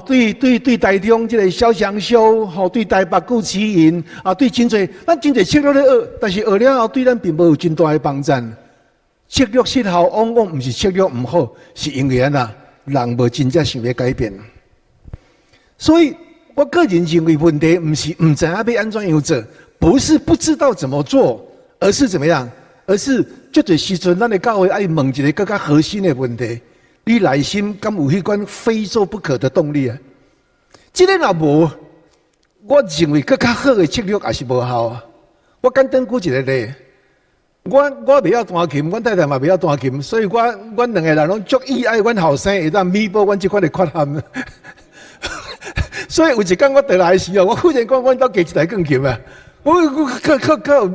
对台中这个小祥修，对台北顾启云对真侪，咱真侪策略咧学，但是学了后对咱并无有真大的帮助。策略失效，往往不是策略唔好，是因为人无真正想要改变。所以我个人认为问题不是唔知要安怎样做，不是不知道怎么做，而是怎么样？而是这个时阵，咱的教会爱问一个更加核心的问题：你内心敢有迄款非做不可的动力啊？这个若无，我认为更加好的策略也是无效啊。我简单举一个例。我袂晓弹琴，阮太太嘛袂晓弹琴，所以阮两个人拢足意爱阮后生会当弥补阮即款的缺陷。所以有一天我回来的时候，我忽然讲，阮兜加一台钢琴啊！我靠！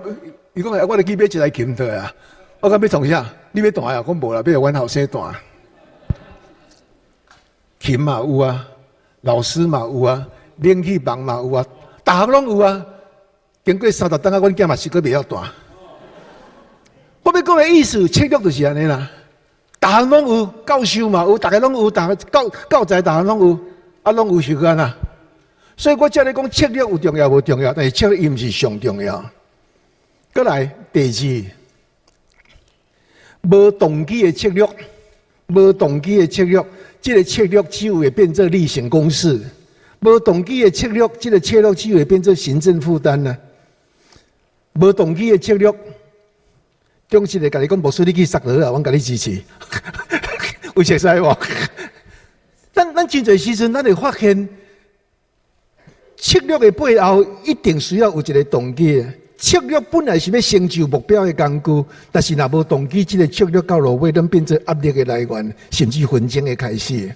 伊讲我来去买一台琴对啊！我讲要创啥？你要弹啊？我无啦，要阮后生弹。琴嘛有啊，老师嘛有啊，冷气房嘛有啊，逐项拢有啊。经过30档啊，阮囝嘛是个袂晓弹。我要讲的意思，策略就是安尼啦。逐项拢有，教授嘛有，大家拢有，大家教材逐项拢有，拢有时间啊。所以我才咧讲策略有重要无重要，但是策略伊毋是上重要。再来第二，无动机的策略，无动机的策略，这个策略只有会变做例行公事；无动机的策略，这个策略只有会变做行政负担呢。无动机的策略。中时来甲你讲，无需你去杀人啊，我甲你支持，有熟悉无？咱真侪时阵，咱会发现策略的背后一定需要有一个动机。策略本来是要成就目标的工具，但是若无动机，这个策略到落尾，咱变成压力的来源，甚至纷争的开始。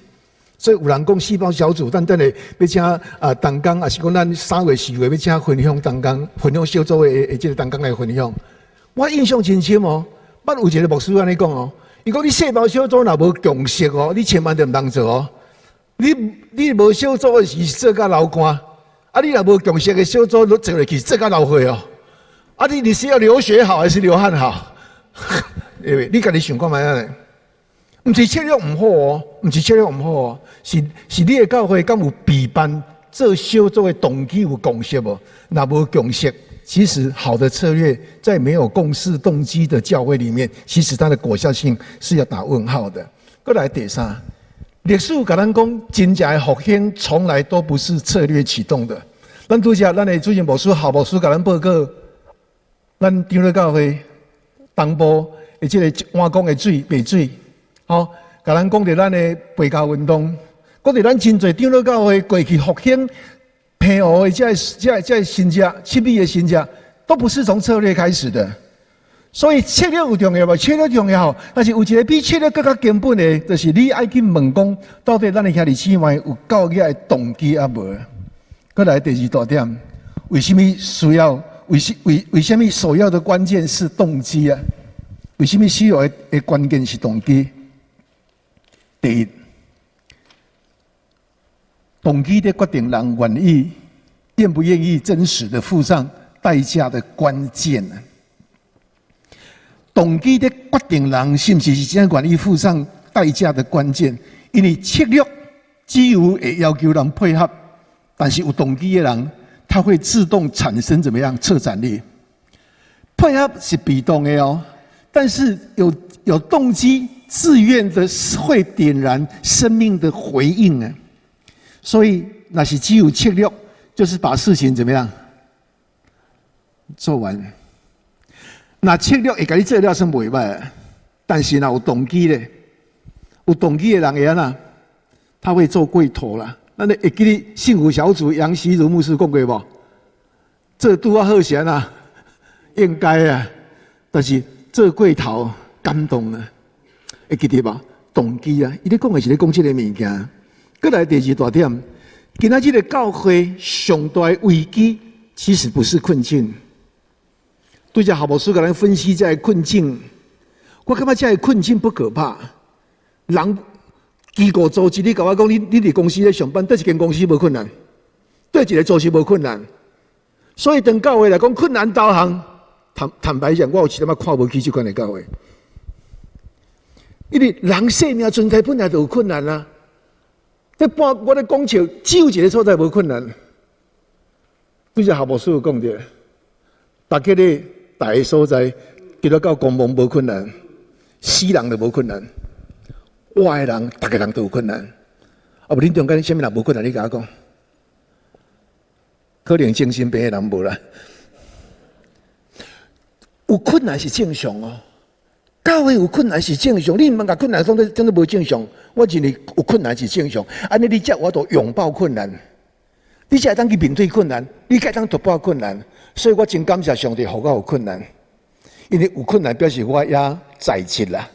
所以有人讲细胞小组，咱等下要请同工，也是讲咱3月4月要请分享同工，分享小组的这个同工来分享。我印象真深哦，捌有一个牧师安尼讲哦，伊讲你细胞小组若无共识哦，你千万就唔通做哦。你无小组的是做甲流汗，啊，你若无共识的小组，你做落去做甲流血哦。啊，你是要流血好还是流汗好？你家己想看卖啊？唔是策略唔好哦，唔是策略唔好哦，是你的教会敢有备办做小组的动机有共识无？若无共识。其实好的策略在没有共识动机的教会里面，其实它的果效性是要打问号的。再来第三，历史跟咱讲，真正的复兴从来都不是策略启动的。咱拄则咱的主任牧师、郝牧师跟咱报告，咱长老教会东部的这个碗公的水、白水，跟咱讲着咱的背教运动，讲着咱真侪长老教会过去复兴。平湖的这新家，7米的新家，都不是从策略开始的。所以策略有重要无？策略重要，但是有一个比策略更加根本的，就是你爱去问讲，到底咱的兄弟姊妹有教育的动机啊无？再来第2大点，为什么需要？为什么首要的关键是动机啊？为什么需要的关键是动机？第一。动机的决定人愿不愿意真实的付上代价的关键呢？动机的决定人是不是真愿意付上代价的关键？因为策略只有会要求人配合，但是有动机的人，他会自动产生怎么样策展力？配合是被动的哦，但是有动机、自愿的会点燃生命的回应呢。所以，那是只有策略，就是把事情怎么样做完。那策略会给你做了是袂歹，但是有动机的，有动机的人会安怎？他会做过头啦。咱会记得幸福小组杨希如牧师讲过无？这拄啊好些啊，应该啊，但是做过头感动了，会记得无？动机啊，伊咧讲的是咧讲这个物件。再来第2大点，今仔日的教会上大的危机，其实不是困境。对着郝牧师给咱分析这个困境，我感觉这个困境不可怕。人机构组织，你跟我讲，你伫公司咧上班，对一间公司无困难，对一个组织无困难。所以，当教会来讲困难导向，坦白讲，我有时他妈看不起这款的教会，因为人生命存在本来就有困难啊。我咧讲笑，只有一个所在无困难。对着郝牧师有讲着，大家咧大个所在，记得到公墓无困难，死人就无困难，活的人，大家人都有困难。啊，无恁中间什么人无困难？你甲我讲，可能精神病的人无啦。有困难是正常哦，教会有困难是正常。你唔甲困难讲真的无正常，我认为有困难是正常。安尼你才我都拥抱困难，你才会当去面对困难，你才会当突破困难。所以我真感谢上帝，互我有困难，因为有困难表示我也在职啦。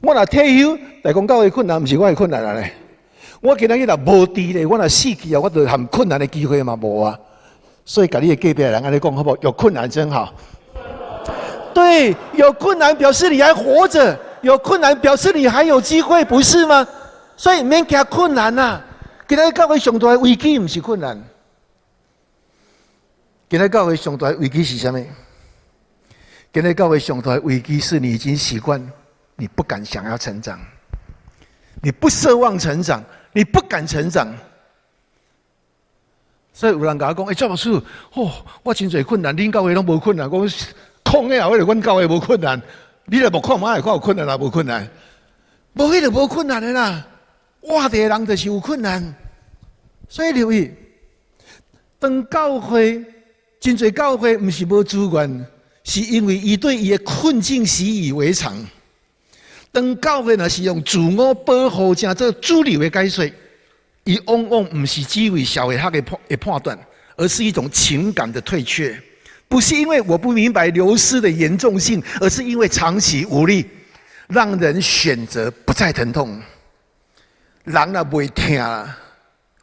我若退休，来讲教会困难，毋是我的困难啊咧。我今仔日若无伫咧，我若死去啊，我就含困难的机会嘛无啊。所以甲你的隔壁的人安尼讲好不好？有困难真好。对，有困难表示你还活着，有困难表示你还有机会，不是吗？所以免惊困难呐。今仔教会上大的危机毋是困难，今仔教会上大的危机是啥物？今仔教会上大的危机是你已经习惯，你不敢想要成长，你不奢望成长，你不敢成长。所以有人甲我讲：“赵老师，哦，我真侪困难，恁教会拢无困难。”我讲空的啊，我阮教会无困难，你若无看，马会看有困难啊，无困难，无迄就无困难的啦。活的人就是有困难，所以留意，当教会真侪教会毋是无资源，是因为伊对伊的困境习以为常。当教会若是用自我保护正做主流的解说，伊往往毋是基于社会学的判断，而是一种情感的退却。不是因为我不明白流失的严重性，而是因为长期无力，让人选择不再疼痛。人若袂听啦，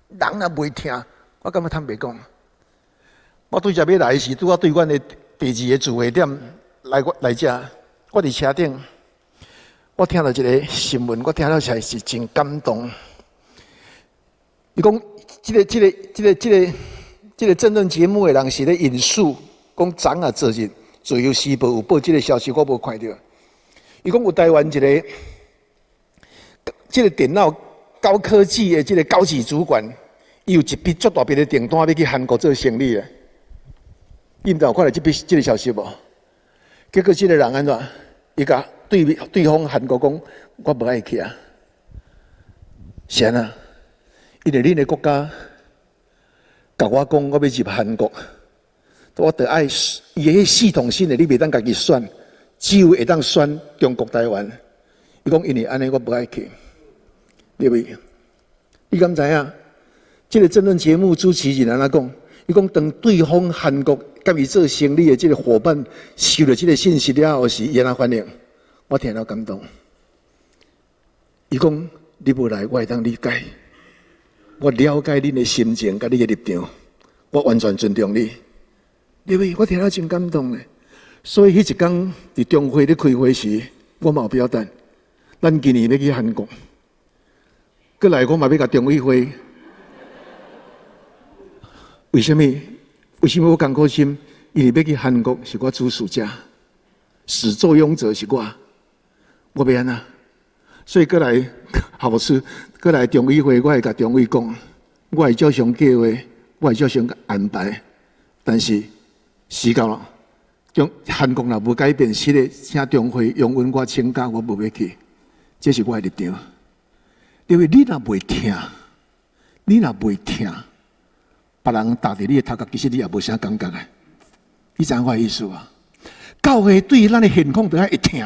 人若袂听，我感觉坦白讲，我对这要来时，拄我对阮的第二个聚会点来遮，我伫车顶，我听到一个新闻，我听到起来是真感动。伊讲，这个政论节目的人是咧引述。讲昨啊，昨日自由时报有报这个消息，我无看到。伊讲有台湾一个，这个电脑高科技的这个高级主管，伊有一笔足大笔的订单要去韩国做生意的。你毋知有看到这个消息无？结果这个人安怎？伊甲对方韩国讲，我无爱去啊。是安啊？因为恁的国家甲我讲，我要入韩国。我得爱伊个系统性的，你袂当家己选，只有会当选中国台湾。伊讲因为安尼我不爱去，对不对？你敢知影？这个政论节目主持人安怎讲？伊讲当对方韩国甲伊做生意的这个伙伴收到这个信息了后，是伊安怎反应？我听了感动。伊讲你无来，我会当理解，我了解恁的心情甲你的立场，我完全尊重你。对不对？我听了真感动嘞。所以迄一天伫中会咧开会时，我嘛有表达，咱今年要去韩国，过来我嘛要甲中委会。为什么？为什么我艰苦心？因为要去韩国是我主事者，始作俑者是我，我要安怎？所以过来好处，过来中委会，我会甲中委讲，我会照常计划，我会照常安排，但是。时到了，韩国若无改变，是咧请中会用阮我请假，我无要去，这是我的立场。因为你若袂听，你若袂听，别人搭伫你的头壳，其实你也无啥感觉的。你知影我的意思啊？教会对咱的现况，就爱一听。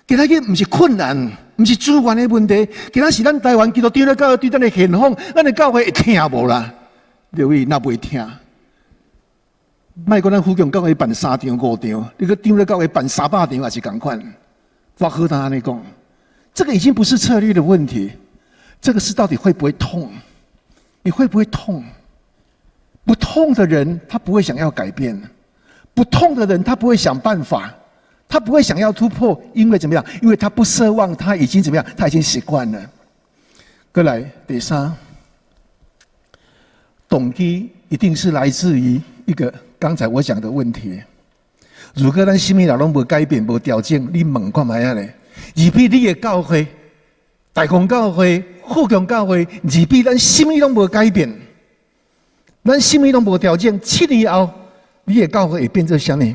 今仔日毋是困难，毋是资源的问题，今仔是咱台湾基督教的教会对咱的现况，咱的教会会听无啦？对位若袂听。莫讲咱福建教会办3场5场，你个张咧教会办300场也是同款。我和他安尼讲，这个已经不是策略的问题，这个是到底会不会痛？你会不会痛？不痛的人，他不会想要改变；不痛的人，他不会想办法，他不会想要突破，因为怎么样？因为他不奢望，他已经怎么样？他已经习惯了。过来，第三，动机一定是来自于一个。刚才我讲的问题，如果咱什么人拢无改变、无调整，你问看卖啊咧？而比你的教会、大公教会、富强教会，而比咱什么拢无改变，咱什么拢无调整，7年后，你的教会会变做什么？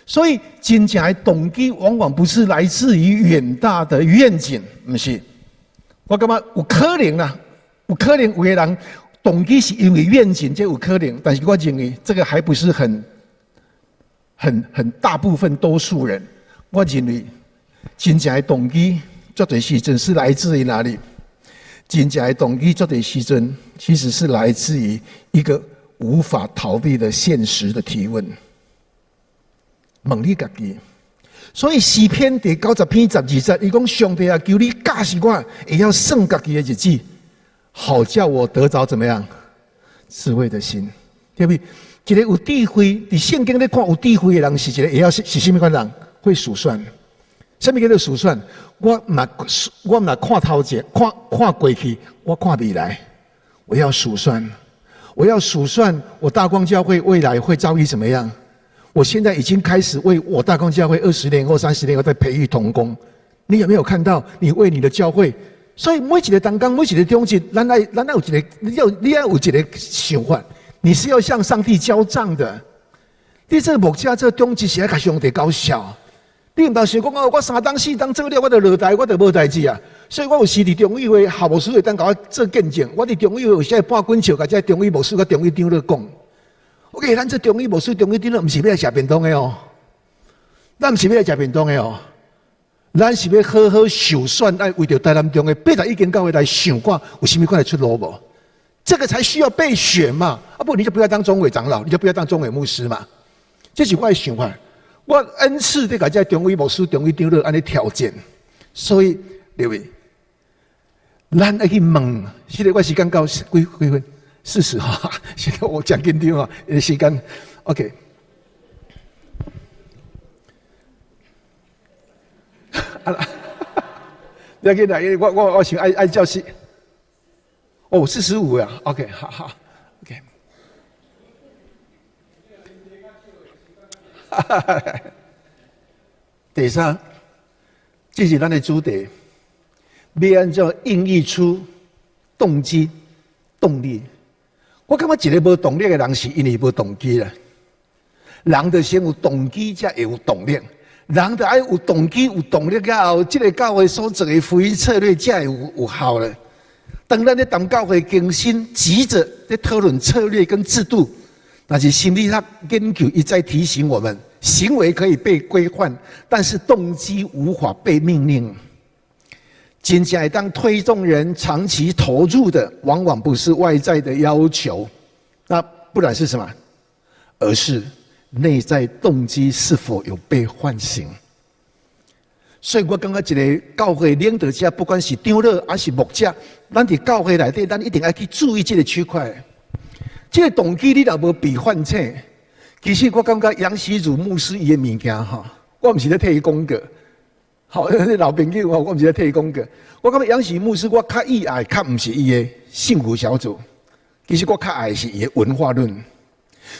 所以真正的动机往往不是来自于远大的愿景，不是。我感觉有可能啦，有可能有的人动机是因为愿景，这有可能，但是我认为这个还不是很大部分多数人。我认为真正的动机，绝对时阵是来自于哪里？真正的动机，绝对时阵其实是来自于一个无法逃避的现实的提问。问你自己。所以诗篇第90篇12节，伊讲上帝啊，求你教示我，也要算自己的日子，好叫我得着怎么样智慧的心，对不对？一个有智慧，在圣经咧看有智慧的人是一个，也要是什么款人？会数算。什么叫做数算？我嘛看头前，看过去，我看未来，我要数算，我要数算我大光教会未来会遭遇怎么样。我现在已经开始为我大光教会20年或30年后在培育同工，你有没有看到？你为你的教会，所以每一个当中，每一个中间，咱有一个，你要有一个想法，你是要向上帝交账的。你这目前这中间是要甲上帝交笑，你唔当想讲我3当4当做了，我就落台，我就无代志啊。所以我有时伫中议会校务书会当甲我做见证，我伫中议会有时半滚笑，甲这中议牧师甲中议长咧讲。OK， 咱这中医牧师、中医长咧，唔是要来食便当的哦，咱唔是要来食便当的哦，咱是要好好想算，来为着台南中的81间教会来想看有什么款的出路无？这个才需要被选嘛，啊不，你就不要当中委长老，你就不要当中委牧师嘛，这是我的想法。我恩赐在甲这中医牧师、中医长咧安尼条件，所以各位，咱要去问，现在我时间到几分？40哈，现在我讲紧张啊，时间 OK。啊啦，不要紧啦，因为我想爱教室。哦，45啊 ，OK， 好 ，OK。第三，这是咱的主题，要按照应译出动机、动力。我感觉一个无动力的人是因为无动机啦。人就先有动机，才会有动力。人就爱有动机、有动力了后，这个教会所做的福音策略才会有效了。当咱咧谈教会更新，急着在讨论策略跟制度，但是心理学研究一再提醒我们，行为可以被规范，但是动机无法被命令。真正会当推动人长期投入的，往往不是外在的要求，那不然是什么？而是内在动机是否有被唤醒。所以我感觉一个教会领导者，不管是长老还是牧者，咱伫教会内底，咱一定要去注意这个区块。这个动机你若无被唤醒，其实我感觉杨习儒牧师伊的物件哈，我唔是咧替伊讲个。好，老朋友，我唔是在替伊讲过。我感觉杨喜牧师，我较意爱，较唔是伊的幸福小组。其实我较爱是伊的文化论。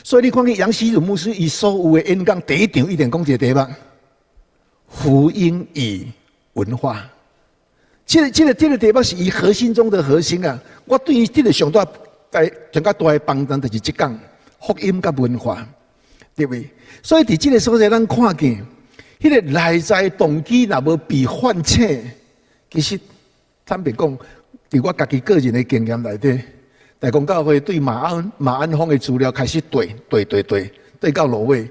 所以你看见杨喜牧师伊所有的演讲，第一场一定讲一个题目：福音与文化。这个题目是伊核心中的核心啊！我对于这个上大更加大的帮助就是这讲福音甲文化，对不对？所以伫这个所在，咱看见。迄个内在动机若无被唤醒，其实坦白讲，伫我家己个人的经验内底，大公教会对马鞍峰的资料开始对到芦苇，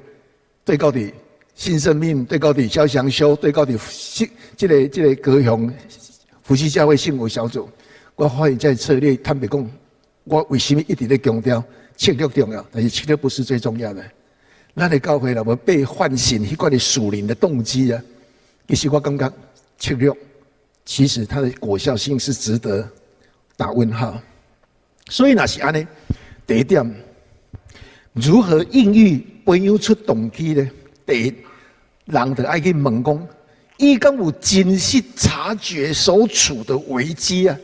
对到伫新生命，对到伫小祥修，对到伫这个高雄福气教会幸福小组，我发现这策略，坦白讲，我为什么一直在强调策略重要，但是策略不是最重要的。咱的教会若无被唤醒，迄款的属灵的动机啊，其实我感觉策略，其实它的果效性是值得打问号。所以若是安尼，第一点，如何应喻培养出动机呢？第一，人就爱去问讲，伊敢有真实察觉所处的危机啊？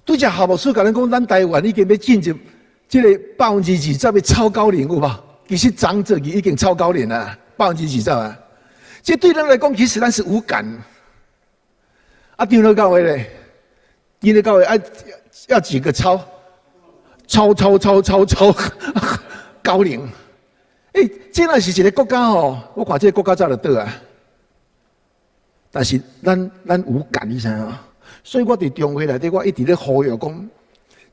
拄则校务书甲咱讲，咱台湾已经要进入这个20%的超高龄有无？其实长者已经超高龄了，20%啊！这对咱来讲，其实咱是无感。啊，长老教会咧，长老教会要几个超高龄？这若是一个国家吼，我看这个国家早就倒啊。但是咱有感，你知影？所以我伫中会内底，我一直咧呼吁讲，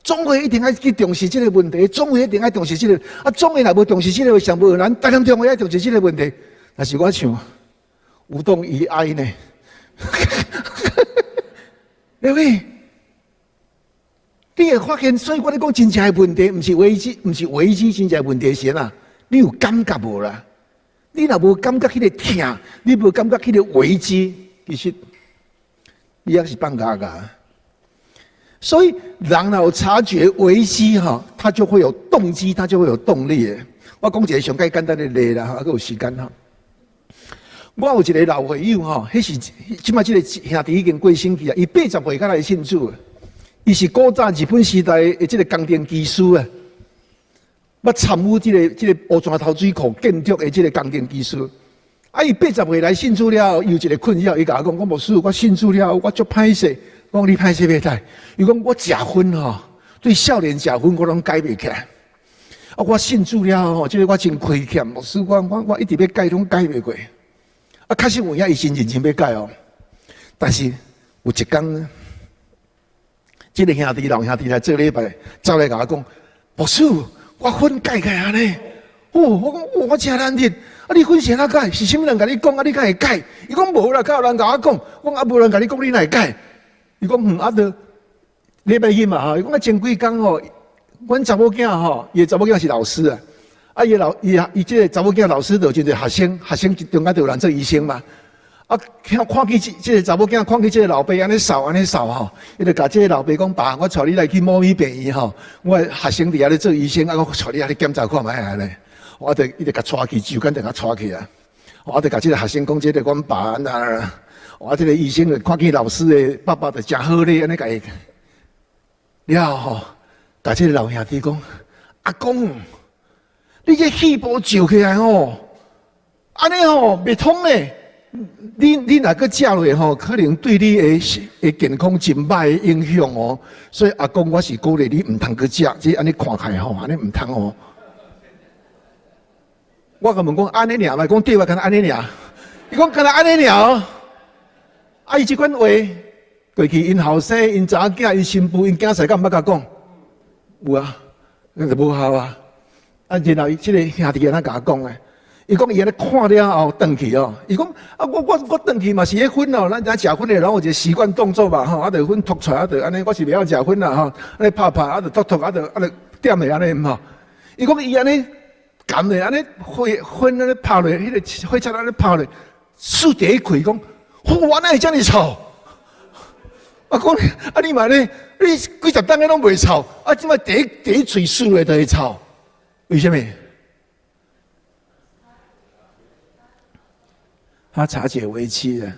总会一定要去重视这个问题，总会一定要重视这个。总会若无重视这个，上无难，台南中会要重视这个问题。但是我像无动于哀呢，各位，你会发现，所以我咧讲真正的问题，不是危机，真正的问题是哪？你有感觉无啦？你若无感觉迄个痛，你无感觉迄个危机，其实你也是放假噶。所以人若有察觉危机哈，他就会有动机，他就会有动力。我讲一个上介简单的例啦，还有时间哈。我有一个老朋友哈，迄是即摆即个兄弟已经过身去啊，伊80岁才来信主，伊是古早日本时代的即个工程技师啊。我参与这个乌泉头水库建筑的这个工程技师，伊80岁来信主了，有一个困扰，伊甲我讲：，我牧师，我信主了，我足歹势。我讲你歹势要刣？伊讲我食薰吼，对少年食薰我拢改袂起来。我信主了吼，这个我真亏欠，牧师，我一直要改，拢改袂过。确实有影，伊真认真要改哦。但是有一天，这个兄弟老兄弟来这礼拜走来甲我讲：，牧师。我分改改安尼，我讲我真难听，你分谁哪改？是啥物人甲你讲？你敢会改？伊讲无啦，敢有人甲我讲，我无人甲你讲，你哪会改？伊讲就礼拜日嘛伊讲前几工吼，阮查某囝吼，伊查某囝是老师啊，伊这个查某囝老师就真侪学生中间就有人做医生嘛。看起这个查某囝，看起这个老爸安尼扫吼，伊就甲这个老爸讲：爸，我带你来去某医病院吼，我学生伫遐咧做医生，我带你来检查看卖安尼。伊就甲带去，就跟着甲带去啊。我就甲这个学生讲：这个阮爸安那，这个医生就看见老师的爸爸就真好咧，安尼甲伊。了吼，甲这个老兄弟讲：阿公，你这气部照起来吼，安尼吼袂通咧。你若个食落吼，可能对你的健康真歹的影响哦。所以阿公，我是鼓励你唔通去食，即安尼看起来吼，安尼唔通哦。我甲问讲安尼尔嘛，讲对话，敢若安尼尔。伊讲敢若安尼尔。伊即款话，过去因后生、因查囝、因新妇、因囝婿，敢毋捌甲讲？有啊，那就无效啊。然后伊即个兄弟安尼甲我讲诶。伊讲伊安尼看了后，转去哦。伊讲我转去嘛是迄薰哦，咱食薰的，然后有一个习惯动作嘛吼，就薰吐出来，就安尼，我是袂晓食薰啦吼，安尼拍，就吐，就点的安尼吼。伊讲伊安尼含的安尼薰安尼拍落，迄个火柴安尼拍落，水第一开讲，我哪会遮尔臭？我讲你嘛咧，你几十担个拢袂臭，即摆第一喙水落就会臭，为什么？他察觉危机了，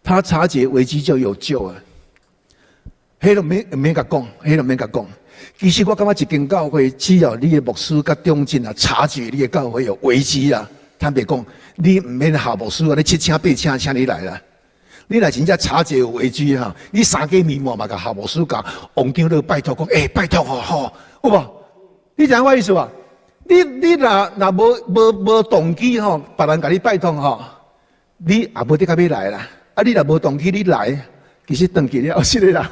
他察觉危机就有救了。迄都免甲讲，迄都免甲讲。其实我感觉一间教会，只要你的牧师甲中正啊察觉你的教会有危机啦，坦白讲，你唔免下牧师啊，你7请8请请你来啦。你若真正察觉有危机哈，你3个面膜嘛，甲下牧师甲王长老拜托讲，拜托吼，有无？你知影我意思无？你若无动机吼，别人甲你拜托吼。你也无得甲要来啦，你若无动机，你来，其实转去了是的啦。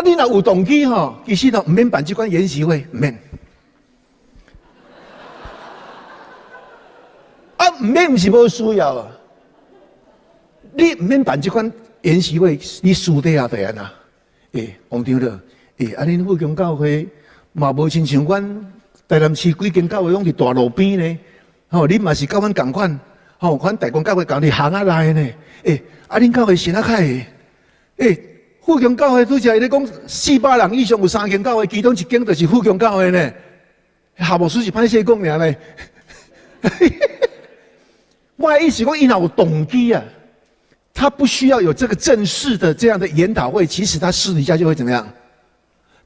你若有动机吼，其实都唔免办这款研习会，唔免。唔免唔是无需要啊，你唔免办这款研习会，你私底下就安啦。王长老，恁富强教会嘛无亲像阮台南市几间教会拢伫大路边呢，恁嘛是甲阮共款。阮大公教会讲你行啊来呢，恁教会是哪开？富强教会拄则伊咧讲400人以上有3间教会，其中1间就是富强教会呢。下牧师是歹势讲尔呢。我的意思讲，伊若有动机啊，他不需要有这个正式的这样的研讨会，其实他私底下就会怎么样？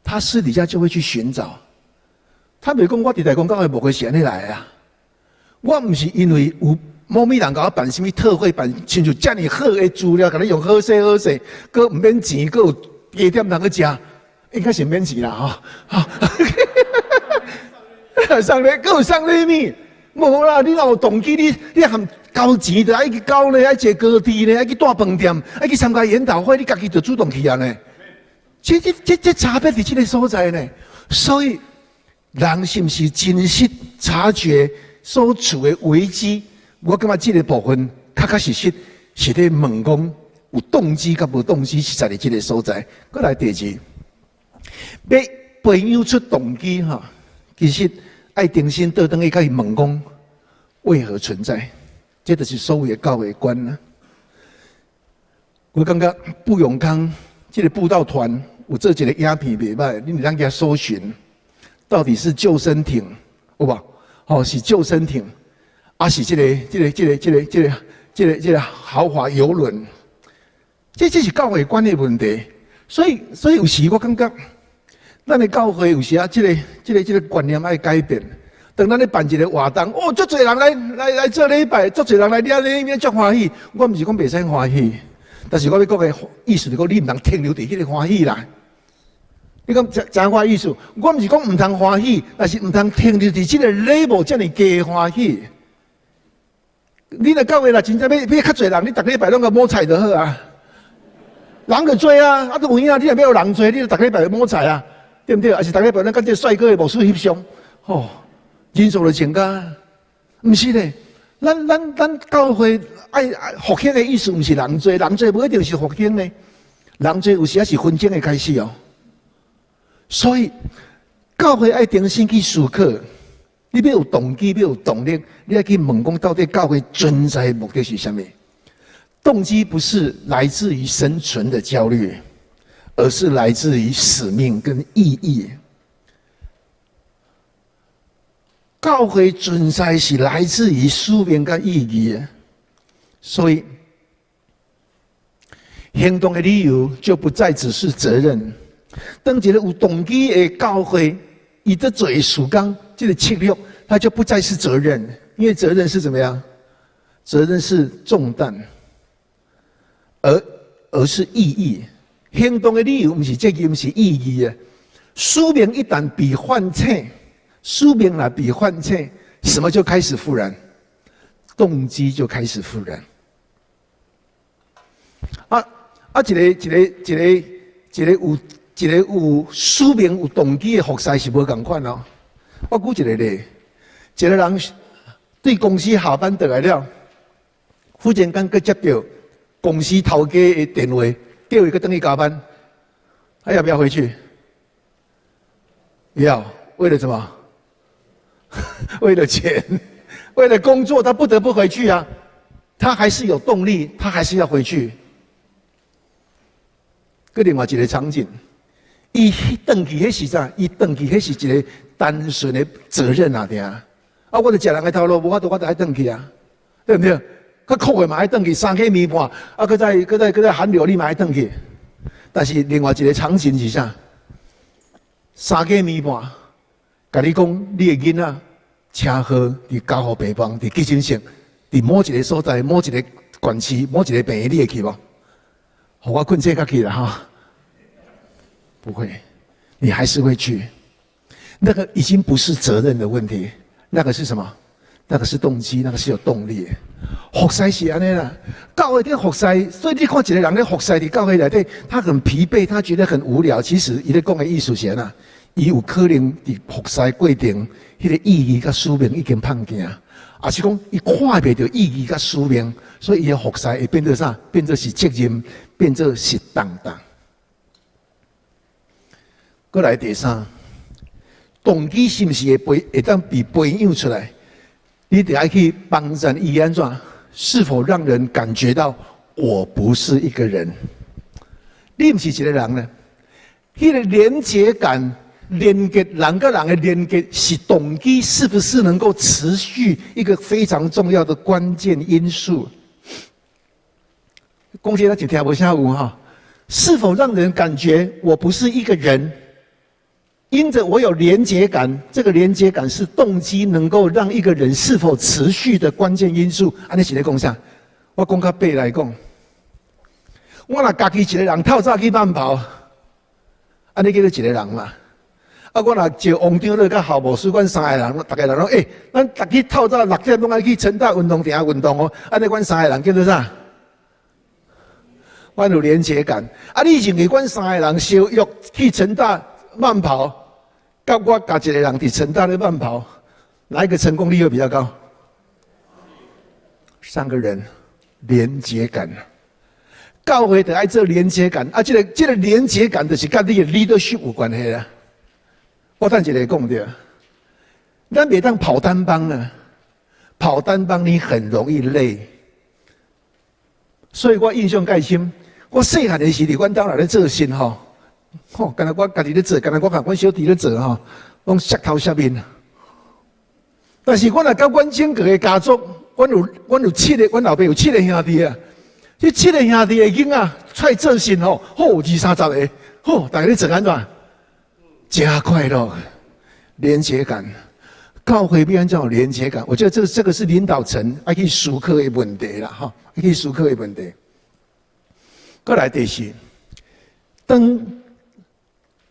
他私底下就会去寻找。他袂讲我伫大公教会无会是安尼来啊，我毋是因为有。某咪人甲我办什么特惠，办亲像遮尔好的资料，甲你用好势，佮唔免钱，佮有加点通去食，应该是免钱啦吼。送礼，佫有送礼物，无啦！你若有动机，你含交钱的，爱去交呢，爱坐高铁呢，爱去住饭店，爱去参加研讨会，你家己就主动去啊呢。这差别伫这个所在呢。所以，人是不是真实察觉所处的危机？我感觉这个部分确实是咧问讲有动机甲无动机是在这个所在。过来第二，要培养出动机哈，其实爱重新倒转去甲伊问讲为何存在？这就是所谓的教会观啦。我感觉布永康这个布道团有做一个影片袂歹，你让人家搜寻，到底是救生艇，有无？哦，是救生艇，还是这个豪华游轮？这是教会观的问题。所以有时我感觉，咱的教会有时啊，这个观念爱改变。当咱咧办一个活动，哦，足侪人来做礼拜，足侪人来领礼物，足欢喜。我毋是讲袂使欢喜，但是我要讲的意思是讲，你毋通停留伫迄个欢喜啦。你讲真话意思，我毋是讲毋通欢喜，但是毋通停留伫即个 level 遮尔低欢喜。你若教会啦，真正要较侪人，你逐礼拜拢个摸彩就好啊。人就多啊，啊都有影，你若要有人多，你就逐礼拜摸彩啊，对不对？还是逐礼拜咱甲这帅哥的魔术翕相，吼。人数就增加，毋是咧。咱教会爱复兴的意思，毋是人多，人多不一定是复兴呢。人多有时也是纷争的开始哦。所以教会爱重新去思考，你要有动机，要有动力，你要去问讲到底教会存在的目的是什么？动机不是来自于生存的焦虑，而是来自于使命跟意义。教会存在是来自于使命跟意义的，所以行动的理由就不再只是责任。当一个有动机的教会，伊在做事工，这个策略，它就不再是责任，因为责任是怎么样？责任是重担，而是意义。行动的理由不是责任，是意义的。使命一旦被换切。使命来比换切，什么就开始复燃？动机就开始复燃。一个有使命有动机的服侍是无同款哦。我举一个例，一个人对公司下班回来了，忽然间佮接到公司头家的电话，叫伊佮等去加班，他要不要回去？要，为了什么？为了钱，为了工作，他不得不回去啊。他还是有动力，他还是要回去。佮另外一个场景，伊回去迄时啥？伊回去迄是一个单纯的责任啊，对啊。啊，我著食人的头路，无法度，我著爱回去啊，对不对？佮苦的嘛爱回去，3K 暝半，啊，佮再寒流，你嘛爱回去。但是另外一个场景是啥？3K 暝半。甲你讲，你的囡仔车祸伫交互病房，伫急诊室，伫某一个所在、某一个县市、某一个病院，你会去无？互我困这个去了哈，不会，你还是会去。那个已经不是责任的问题，那个是什么？那个是动机，那个是有动力的。服侍是安尼啦，教会伫服侍，所以你看一个人咧服侍伫教会内底，他很疲惫，他觉得很无聊。其实伊咧讲的意思是安那。伊有可能伫服侍过程，迄个意义甲使命已经碰见，也是讲伊看袂到意义甲使命，所以伊的服侍会变做啥？变做是责任，变做是担当。过来第三，动机是毋是会当被培养出来？你得要去帮助伊安怎？是否让人感觉到我不是一个人？你毋是一个人呢？迄个连结感。连接人跟人的连接是动机是不是能够持续一个非常重要的关键因素。公姐，他只听不下午哈，是否让人感觉我不是一个人？因着我有连结感，这个连结感是动机能够让一个人是否持续的关键因素。安尼是咧讲啥？我讲较白来讲，我若家己一个人透早去慢跑，安尼叫做一个人嘛。我若招王长乐甲校务主管3个人，大家人讲，咱逐日透早6点钟爱去成大运动场运动哦。安尼，阮3个人叫做啥？阮有连结感。你认为阮3个人相约去成大慢跑，甲我加一个人伫成大咧慢跑，哪一个成功率会比较高？3个人连结感。教会就爱做连结感，这个连结感就是跟你的 leadership 有关系啦。我等一下讲着，咱别当跑单帮啊，跑单帮你很容易累。所以我印象介深，我细汉的时候，阮兜内咧做新干那我家己咧做，干那我甲阮小弟咧做拢舌头舌面。但是阮若甲阮整个的家族，阮有7个，阮老爸有7个兄弟啊。这7个兄弟的囡仔出来做新好20-30个，大家咧做安怎？真快乐，连结感。教会必然这种连结感，我觉得这个是领导层要去思考的问题啦，要去思考的问题。再来第4，当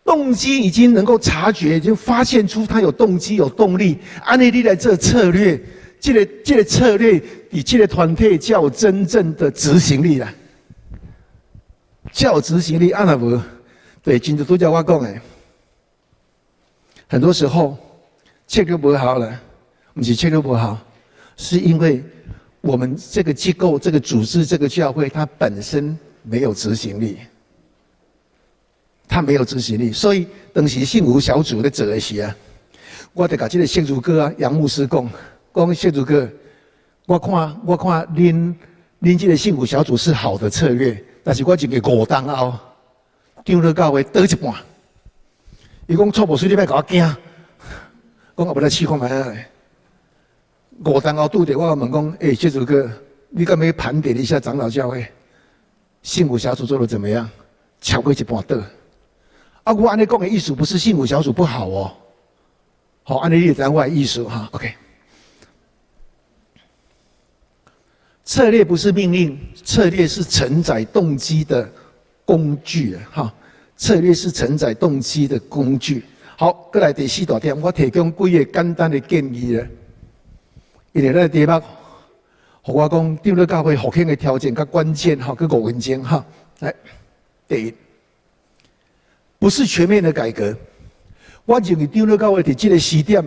动机已经能够察觉，就发现出他有动机、有动力，按你来做策略。这个策略，以这个团体才有真正的执行力啦，才有执行力。若无，对，真就拄则我讲的，很多时候策略不好了，不是策略不好，是因为我们这个机构、这个组织、这个教会，它本身没有执行力，它没有执行力。所以当时幸福小组在做的时啊，我就甲这个谢主哥啊、杨牧师讲。谢主哥，我看恁这个幸福小组是好的策略，但是我一个5档后，长乐教会倒一半。伊讲错无水，你别甲我惊。讲后要来试看卖啊！5档后拄着我问讲，谢主哥，你敢要盘点一下长老教会幸福小组做得怎么样？超过一半倒。我安尼讲的意思不是幸福小组不好哦，好，安尼你知我的意思哈 ，OK。策略不是命令，策略是承载动机的工具策略是承载动机的工具。好，再来第4大点，我提供几个简单的建议了。因为咱题目，和我讲长乐教会复兴的条件跟关键跟5分钟来，第1，不是全面的改革。我认为长乐教会伫这个时点。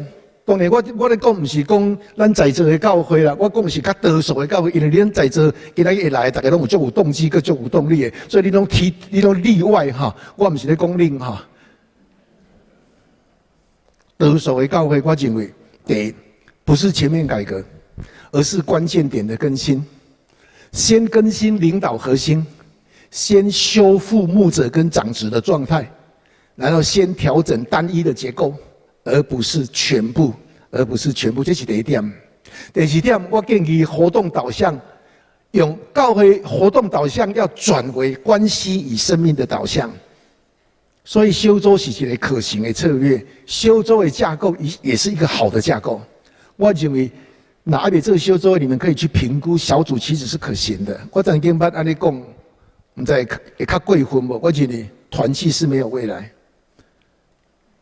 当然，我咧讲唔是讲咱在座的教会啦，我讲是较多数的教会，因为咱在座今仔日来，大家拢有足有动机，佮足有动力的，所以你拢例外我唔是咧讲恁多数的教会，我认为第1，不是全面改革，而是关键点的更新。先更新领导核心，先修复牧者跟长职的状态，然后先调整单一的结构。而不是全部，这是第1点。第2点，我建议活动导向，用教会活动导向要转为关系与生命的导向。所以修州是一个可行的策略，修州的架构也是一个好的架构。我认为，哪里这个修州，你们可以去评估小组其实是可行的。我曾经捌安尼讲，唔知会较过分无？我认为团契是没有未来。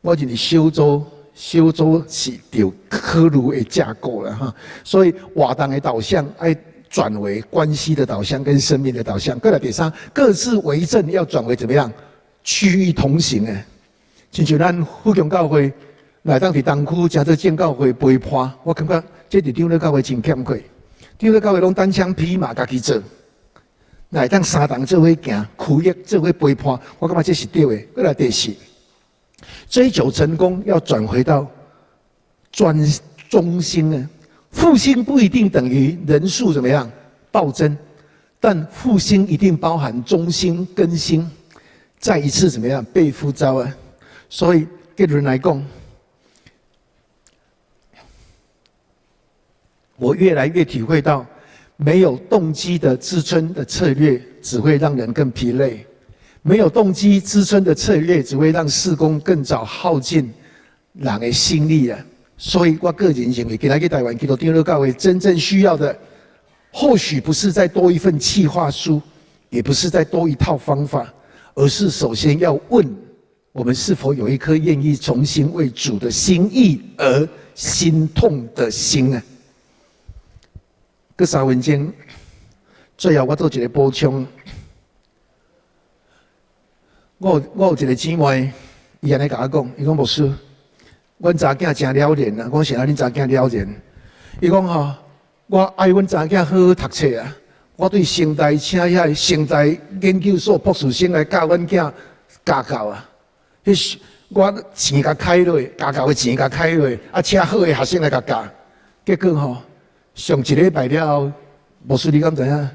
我认为修州是条可路的架构了所以活动的导向要转为关系的导向跟生命的导向。再来第3，各自为政要转为怎么样？区域同行亲像咱富强教会来当伫东区，加做建教会陪伴，我感觉这伫长乐教会真欠缺。长乐教会拢单枪匹马家己做，来当3党做伙行，区域做伙陪伴，我感觉这是对的。再来第4。追求成功要转回到中心复兴不一定等于人数怎么样暴增，但复兴一定包含中心更新，再一次怎么样被呼召所以结论来讲，我越来越体会到，没有动机的支撑的策略只会让人更疲累。没有动机支撑的策略，只会让事工更早耗尽人的心力所以我个人认为，今仔日台湾基督长乐教会真正需要的，或许不是再多一份企划书，也不是再多一套方法，而是首先要问我们是否有一颗愿意重新为主的心意而心痛的心呢？3分钟，最后我做一个补充。我有一个姊妹，伊安尼甲我讲，伊讲牧师，阮查囝真了然啊。我讲是啊，恁查囝了然。伊讲吼，我爱阮查囝好好读册啊。我对成大请遐成大研究所博士生来教阮囝家教啊。我钱甲开落，家教的钱甲开落，啊，请好的学生来甲教。结果吼，上一礼拜了后，牧师你敢知影？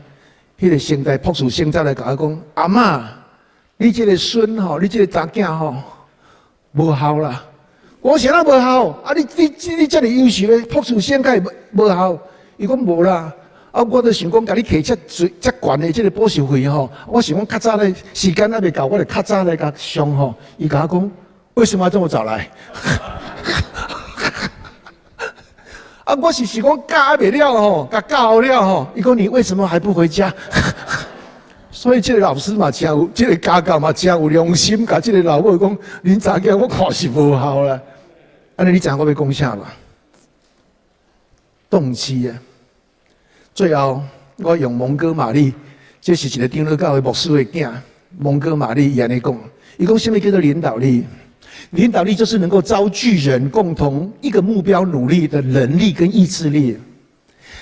迄个成大博士生才来甲我讲，阿嬷。你这个孙吼，你这个查囝吼，无效啦！我啥人无效？啊，你这么优秀的博士生，该无效？伊讲无啦。啊，我都想讲，甲你摕遮悬的这个补习费吼，我想讲较早咧时间还未到，我就较早来甲上吼。伊甲我讲，为什么要这么早来？啊，我是想讲教还未了吼，甲教好了吼。伊讲你为什么还不回家？所以这个老师嘛，真有，这个家教嘛，真有良心，甲这个老母讲，恁查囝我看是无效啦。安尼你知影我要讲啥嘛？动机啊！最后我用蒙哥马利，这是一个长老教会牧师的囝，蒙哥马利伊安尼讲，伊讲什么叫做领导力？领导力就是能够招聚人共同一个目标努力的能力跟意志力。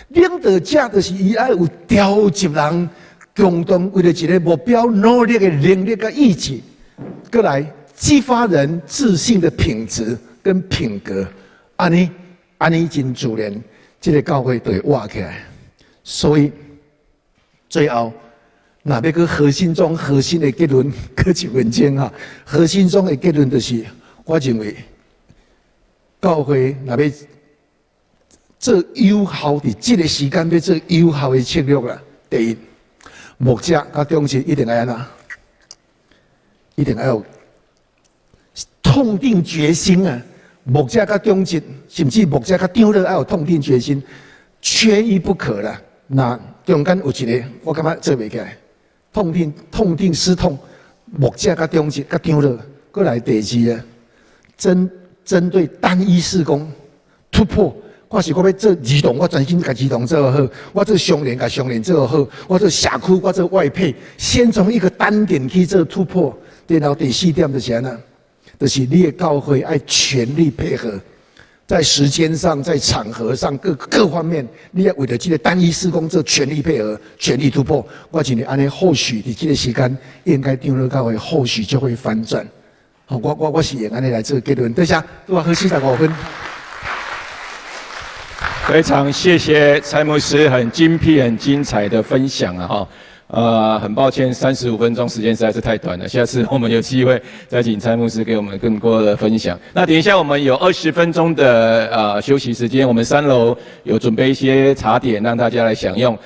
领导者就是伊爱有调集人。共同为了一个目标努力的能力跟意志，过来激发人自信的品质跟品格，安尼真自然，这个教会就会活起来。所以最后，若要去核心中核心的结论，搁一分钟哈。核心中的结论就是，我认为教会若要做有效的这个时间，要做有效的策略啦。第一。牧者甲中心一定要安怎？一定要有痛定决心啊！牧者甲中心，甚至牧者甲长老要有痛定决心，缺一不可啦。那中间有一个，我感觉做袂起来，痛定思痛，牧者甲中心甲长老，过来第二啊，针对单一事工突破。我是我要做儿童，我专心甲儿童做好；我做商人，甲商人做好；我做社区，我做外配。先从一个单点去做突破，然后第4点就是安怎，就是你的教会爱全力配合，在时间上、在场合上各方面，你要为了这个单一事工做全力配合、全力突破。我认为安尼或许伫这个时间，应该长老教会或许就会翻转。好，我是用安尼来做结论。等下，多喝45分。非常谢谢蔡牧师很精辟、很精彩的分享啊！哈，很抱歉，35分钟时间实在是太短了。下次我们有机会再请蔡牧师给我们更多的分享。那等一下我们有20分钟的休息时间，我们3楼有准备一些茶点让大家来享用。